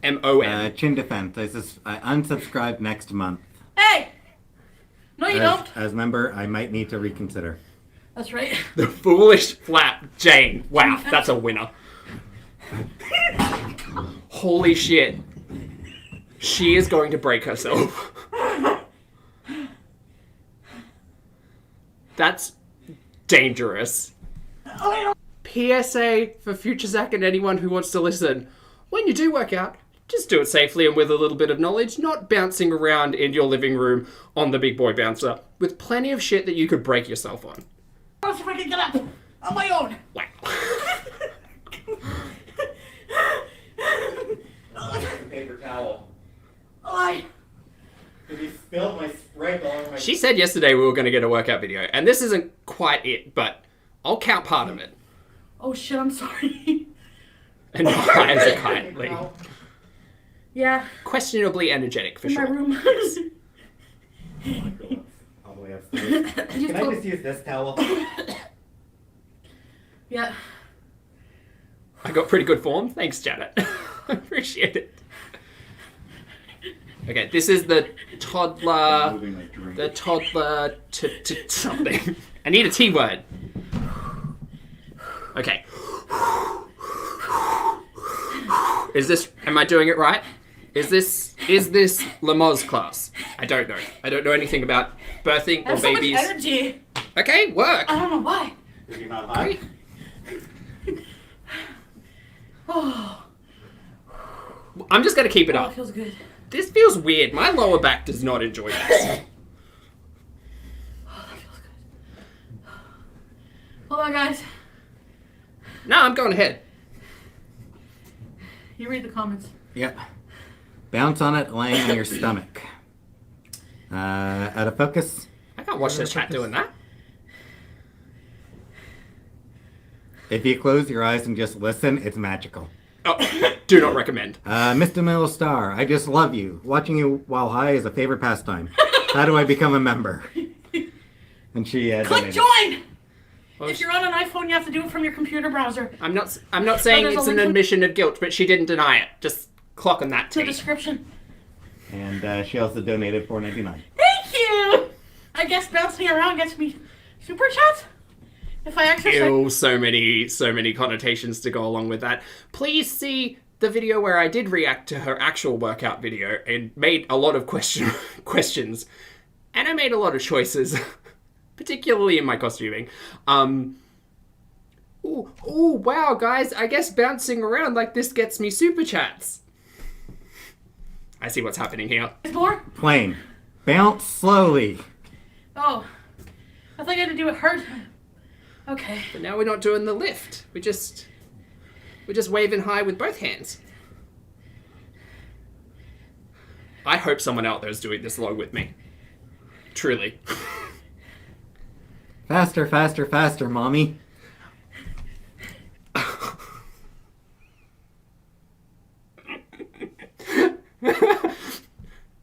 M-O-M. Chin defense. I unsubscribe next month. Hey! No, you don't. As member, I might need to reconsider. That's right. The foolish flap Jane. Wow, that's a winner. Holy shit. She is going to break herself. That's dangerous. PSA for future Zach and anyone who wants to listen. When you do work out, just do it safely and with a little bit of knowledge, not bouncing around in your living room on the big boy bouncer with plenty of shit that you could break yourself on. If I can get up on my own. Wow. Paper towel. I. You spilled my Sprite all over my... She said yesterday we were going to get a workout video, and this isn't quite it, but I'll count part of it. Oh shit, I'm sorry. And not high as a kite. Like, Yeah, questionably energetic, for in my sure. room. All the way upstairs. Can I just use this towel? Yeah. I got pretty good form. Thanks, Janet. I appreciate it. Okay, this is the toddler. The toddler to something. I need a T word. Okay. Am I doing it right? Is this Limo's class? I don't know. I don't know anything about birthing or babies. So much energy. Okay, work. I don't know why. Is he not high? Oh, I'm just gonna keep it it up. feels good. This feels weird. My lower back does not enjoy this. Oh, that feels good. Hold on, guys. No, I'm going ahead. You read the comments. Yep. Bounce on it, laying on your stomach. Out of focus. I can't watch the chat doing that. If you close your eyes and just listen, it's magical. Oh, do not recommend. Mr. Middle Star, I just love you. Watching you while high is a favorite pastime. How do I become a member? And she Click donated. join! Well, If you're on an iPhone, you have to do it from your computer browser. I'm not saying there's a it's an link- admission of guilt, but she didn't deny it. Just clock on that To the T. description. And she also donated $4.99. Thank you! I guess bouncing around gets me super chats. If I exercise. Ew, so many connotations to go along with that. Please see the video where I did react to her actual workout video and made a lot of questions. And I made a lot of choices, particularly in my costuming. Ooh, wow, guys, I guess bouncing around like this gets me super chats. I see what's happening here. More? Plane. Bounce slowly. Oh. I thought you had to do it hard. Okay. But now we're not doing the lift. We're just waving high with both hands. I hope someone out there is doing this along with me. Truly. Faster, faster, faster, mommy.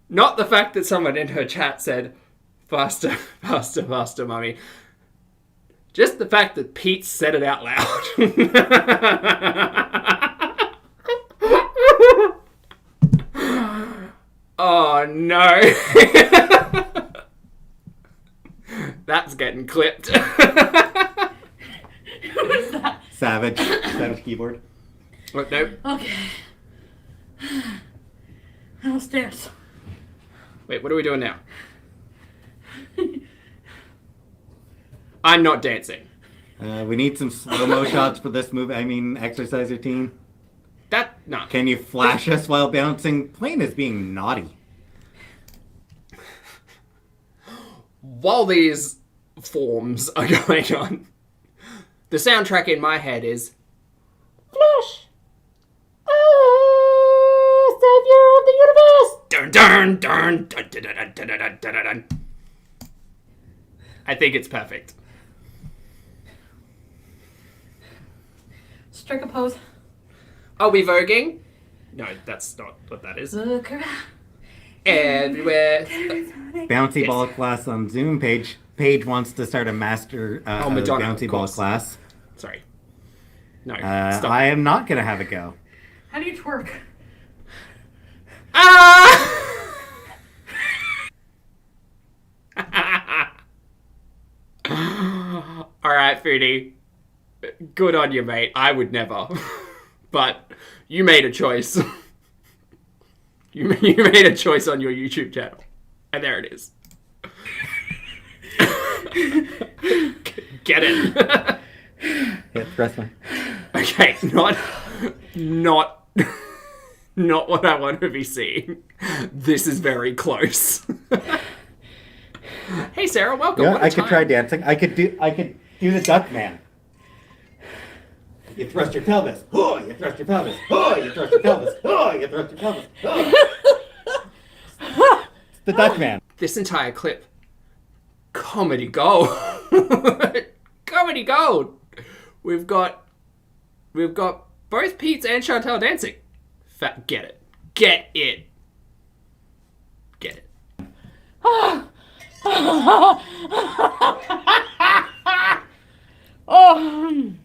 Not the fact that someone in her chat said, faster, faster, faster, mummy. Just the fact that Pete said it out loud. Oh no. That's getting clipped. Who is that? Savage. Savage keyboard. Oh, nope. Okay. Downstairs. Wait, what are we doing now? I'm not dancing. We need some slow-mo shots for this move. Exercise routine. No. Can you flash us while bouncing? Plane is being naughty. While these forms are going on, the soundtrack in my head is Flash! Oh, savior of the universe! Dun dun dun dun dun dun dun dun dun dun. I think it's perfect. Strike a pose. Are we voguing? No, that's not what that is. Look around. Everywhere. Bouncy Yes. ball class on Zoom. Paige wants to start a master Madonna, bouncy of ball course. class. Sorry. No, stop. I am not gonna have a go. How do you twerk? Ah! Alright, Foodie. Good on you, mate. I would never. But you made a choice. You made a choice on your YouTube channel. And there it is. Get it. Yeah, press one. Okay, not what I want to be seeing. This is very close. Hey Sarah, welcome. Yeah, What a I could time. try dancing. I could do the duck man. You thrust your pelvis. Oh, you thrust your pelvis. Oh, you thrust your pelvis. Oh, you thrust your pelvis. Oh. It's the duck man. This entire clip, comedy gold. Comedy gold. We've got both Pete's and Chantal dancing. Get it. Get it. Get it. Oh.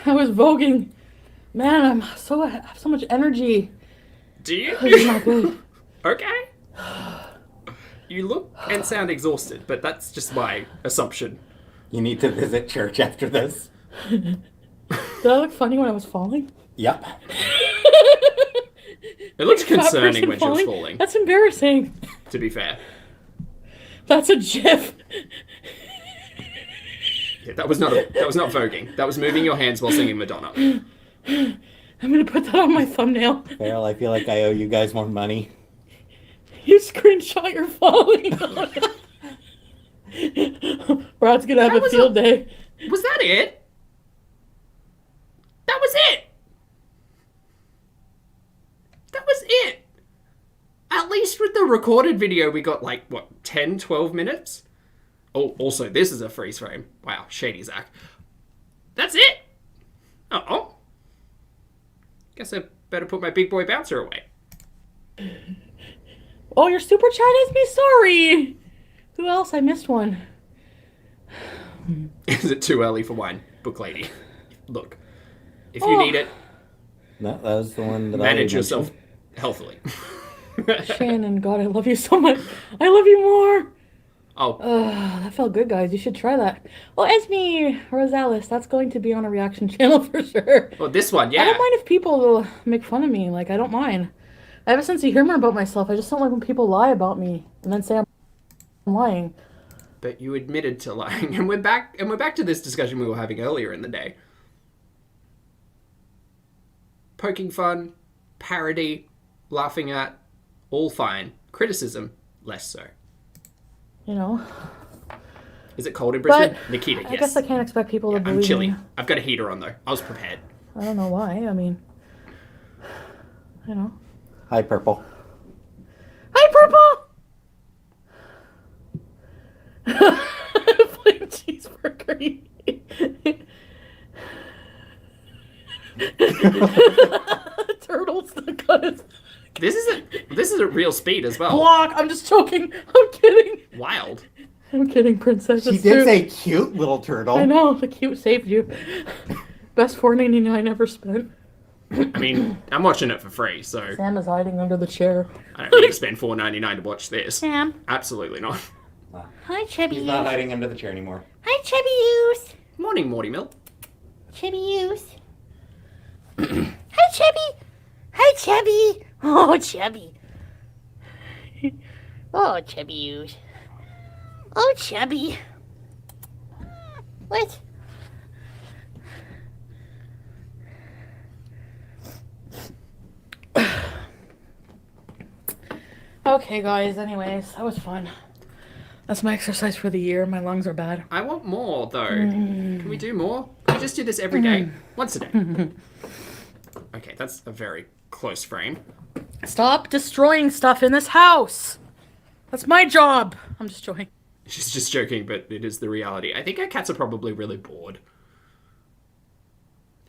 I was voguing. Man, I have so much energy. Do you? It's not good. Okay. You look and sound exhausted, but that's just my assumption. You need to visit church after this. Did I look funny when I was falling? Yep. It looked Fat concerning person when she was falling, That's embarrassing. to be fair. That's a gif. Yeah, that was not voguing. That was moving your hands while singing Madonna. I'm gonna put that on my thumbnail. Farrell, I feel like I owe you guys more money. You screenshot your falling. Brad's gonna have That a was field day. Was that it? That was it! That was it! At least with the recorded video, we got like, what, 10, 12 minutes? Oh, also, this is a freeze frame. Wow, shady Zach. That's it! Uh-oh. Guess I better put my big boy bouncer away. Oh, your super chat is me sorry. Who else? I missed one. Is it too early for wine? Book lady. Look, if you need it, No, that was the one that manage I yourself mentioned. healthily. Shannon, God, I love you so much. I love you more. Oh, That felt good, guys. You should try that. Well, Esme Rosales, that's going to be on a reaction channel for sure. well, this one, yeah. I don't mind if people make fun of me. Like, I don't mind. I have a sense of humor about myself. I just don't like when people lie about me and then say I'm lying. But you admitted to lying, and we're back to this discussion we were having earlier in the day. Poking fun, parody, laughing at, all fine. Criticism, less so. You know? Is it cold in Brisbane? But Nikita, yes. I guess I can't expect people to believe I'm chilly. me. I've got a heater on though. I was prepared. I don't know why. I mean, you know. Hi, Purple. Hi, Purple! Plain cheeseburger. Turtle stuck on his This is a real speed as well. block. I'm just joking. I'm kidding. Wild. I'm kidding, princess. She It's did true. say cute little turtle. I know, the cute saved you. Best $4.99 ever spent. I mean, I'm watching it for free, so Sam is hiding under the chair. I don't need to spend $4.99 to watch this. Sam. Absolutely not. Hi, Chubby. He's not hiding under the chair anymore. Hi, Chubby Use. Morning, Morty Mill. Chubby Use. Hi, Chubby. Hi, Chubby. Oh, Chubby. Oh, Chubby Use. Oh, Chubby. What? Okay, guys, anyways, that was fun. That's my exercise for the year. My lungs are bad. I want more, though. Can we do more? Can we just do this every day? Once a day. Okay, that's a very close frame. Stop destroying stuff in this house. That's my job. I'm just joking. She's just joking, but it is the reality. I think our cats are probably really bored.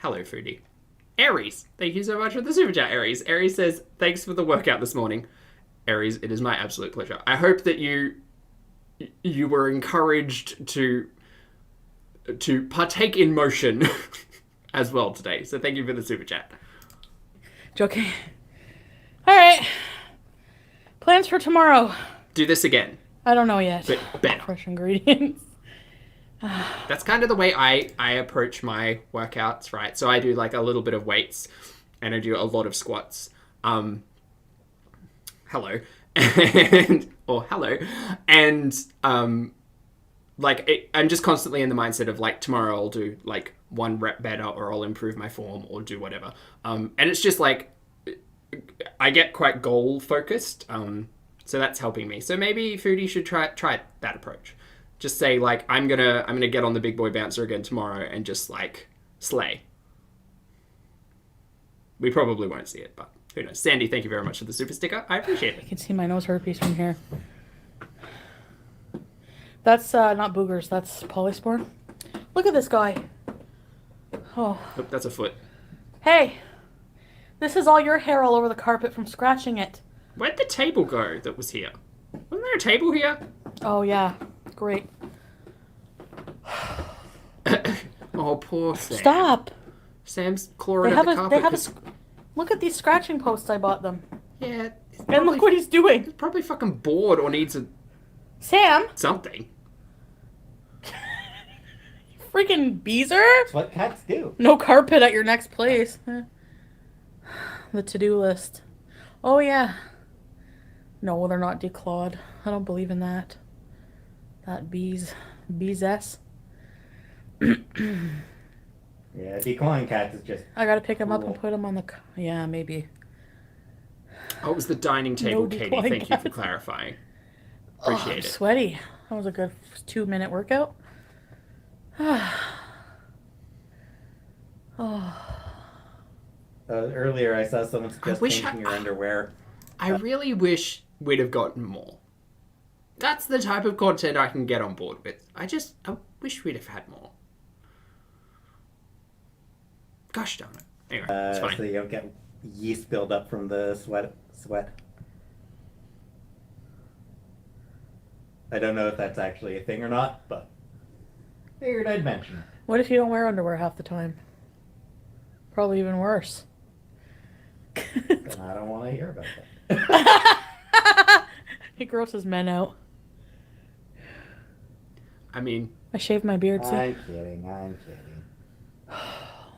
Hello, Foodie. Aries, thank you so much for the super chat, Aries. Aries says, thanks for the workout this morning. Aries, it is my absolute pleasure. I hope that you were encouraged to partake in motion as well today. So thank you for the super chat. Joking. All right. Plans for tomorrow. Do this again. I don't know yet. But better. Fresh ingredients. That's kind of the way I approach my workouts, right? So I do like a little bit of weights and I do a lot of squats. Hello. And I'm just constantly in the mindset of like tomorrow I'll do like one rep better or I'll improve my form or do whatever. And it's just like I get quite goal focused. So that's helping me. So maybe Foodie should try that approach. Just say like I'm gonna get on the big boy bouncer again tomorrow and just like slay. We probably won't see it, but who knows? Sandy, thank you very much for the super sticker. I appreciate it. You can see my nose herpes from here. That's not boogers. That's polyspore. Look at this guy. Oh. Oh, that's a foot. Hey. This is all your hair all over the carpet from scratching it. Where'd the table go that was here? Wasn't there a table here? Oh, yeah. Great. Oh, poor Sam. Stop. Sam's clawing at the carpet. Look at these scratching posts. I bought them. Yeah. And look what he's doing. He's probably fucking bored or needs Sam. something. Freaking Beezer. That's what cats do. No carpet at your next place. The to-do list. Oh, yeah. No, they're not declawed. I don't believe in that. That Beeze S. Yeah, declawing cats is just... I gotta pick him up Cool. and put him on the... Yeah, maybe. Oh, it was the dining table, No Katie. declawing Thank you for cats. clarifying. I'm Appreciate it. sweaty. That was a good 2-minute workout. Earlier I saw someone suggest wish changing your underwear. I really wish we'd have gotten more. That's the type of content I can get on board with. I wish we'd have had more. Gosh darn it. Anyway, it's fine. So you don't get yeast buildup from the sweat. I don't know if that's actually a thing or not, but figured I'd mention it. What if you don't wear underwear half the time? Probably even worse. And I don't want to hear about that. It grosses men out. I mean, I shaved my beard, see? I'm kidding.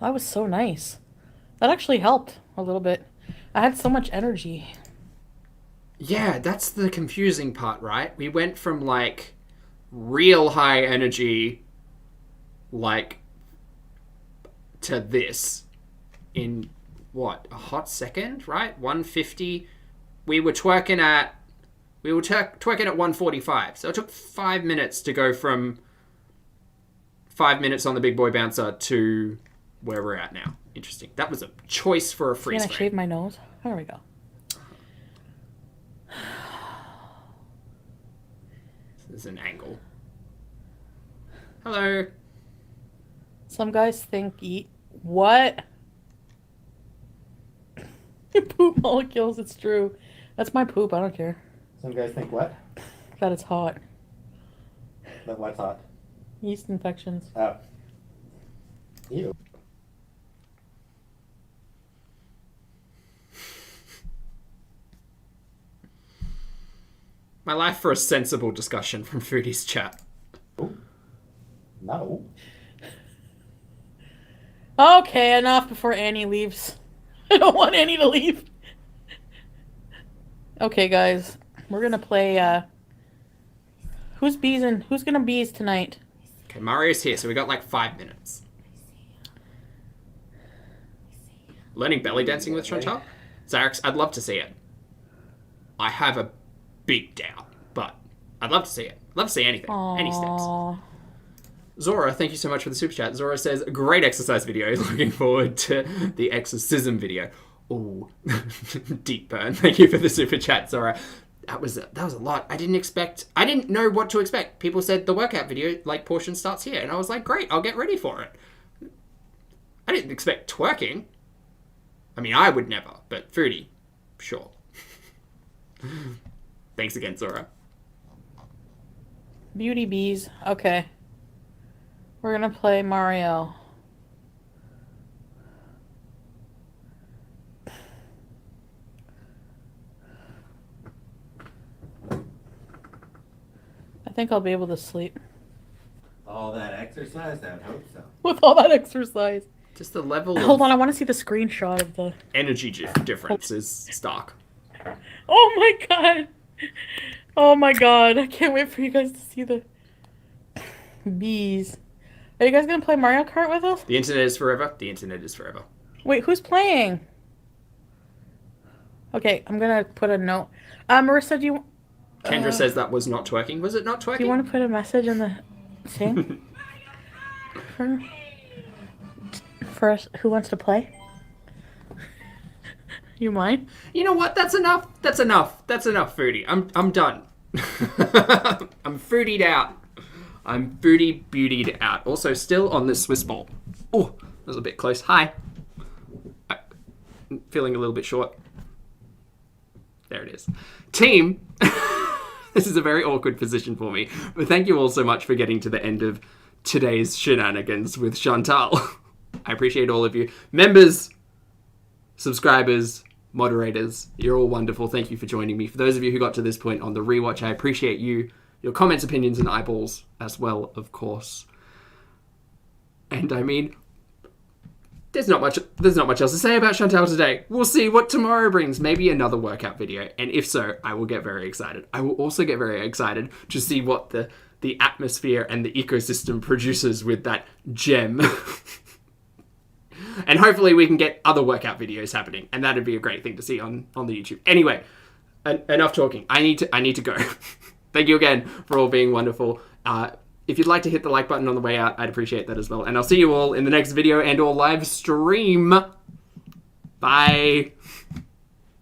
That was so nice. That actually helped a little bit. I had so much energy. yeah, that's the confusing part, right? We went from, like, real high energy, like, to this in, what, a hot second, right? 150. We were twerking at 145. So it took 5 minutes to go from 5 minutes on the big boy bouncer to where we're at now. Interesting. That was a choice for a freeze Can I shave my nose? There we go. This is an angle. Hello. Some guys think what? Poop molecules, it's true. That's my poop, I don't care. Some guys think what? That it's hot. That what's hot? Yeast infections. Oh. Ew. My life for a sensible discussion from Foodie's chat. Ooh. No. Okay, enough before Annie leaves. I don't want Annie to leave. Okay, guys. We're gonna play, who's beezing? Who's gonna beeze tonight? Okay, Mario's here, so we got like 5 minutes. Learning belly dancing with Chantal? Zarex, I'd love to see it. I have a big doubt, but I'd love to see it. Love to see anything. Any steps. Aww. Zora, thank you so much for the super chat. Zora says, great exercise video. Looking forward to the exorcism video. Ooh, deep burn. Thank you for the super chat, Zora. That was a lot. I didn't know what to expect. People said the workout video, like, portion starts here. And I was like, great, I'll get ready for it. I didn't expect twerking. I mean, I would never, but Foodie, sure. Thanks again, Zora. Beauty bees. Okay. We're gonna play Mario. I think I'll be able to sleep. All that exercise? I would hope so. With all that exercise. Just the level Hold of on, I want to see the screenshot of the... energy difference is stark. Oh my god! Oh my god, I can't wait for you guys to see the... bees. Are you guys gonna play Mario Kart with us? The internet is forever. The internet is forever. Wait, who's playing? Okay, I'm gonna put a note. Marissa, do you... Kendra says that was not twerking. Was it not twerking? Do you want to put a message in the thing? For us, who wants to play? You mind? You know what? That's enough. That's enough. That's enough, Foodie. I'm done. I'm foodied out. I'm Foodie Beautied out. Also, still on this Swiss ball. Oh, that was a bit close. Hi. I'm feeling a little bit short. There it is. Team. This is a very awkward position for me. But thank you all so much for getting to the end of today's shenanigans with Chantal. I appreciate all of you. Members, subscribers, moderators, you're all wonderful. Thank you for joining me. For those of you who got to this point on the rewatch, I appreciate you, your comments, opinions, and eyeballs as well, of course. And I mean, there's not much else to say about Chantal today. We'll see what tomorrow brings. Maybe another workout video. And if so, I will get very excited. I will also get very excited to see what the atmosphere and the ecosystem produces with that gem. And hopefully we can get other workout videos happening. And that'd be a great thing to see on the YouTube. Anyway, enough talking. I need to go. Thank you again for all being wonderful. If you'd like to hit the like button on the way out, I'd appreciate that as well. And I'll see you all in the next video and or live stream. Bye.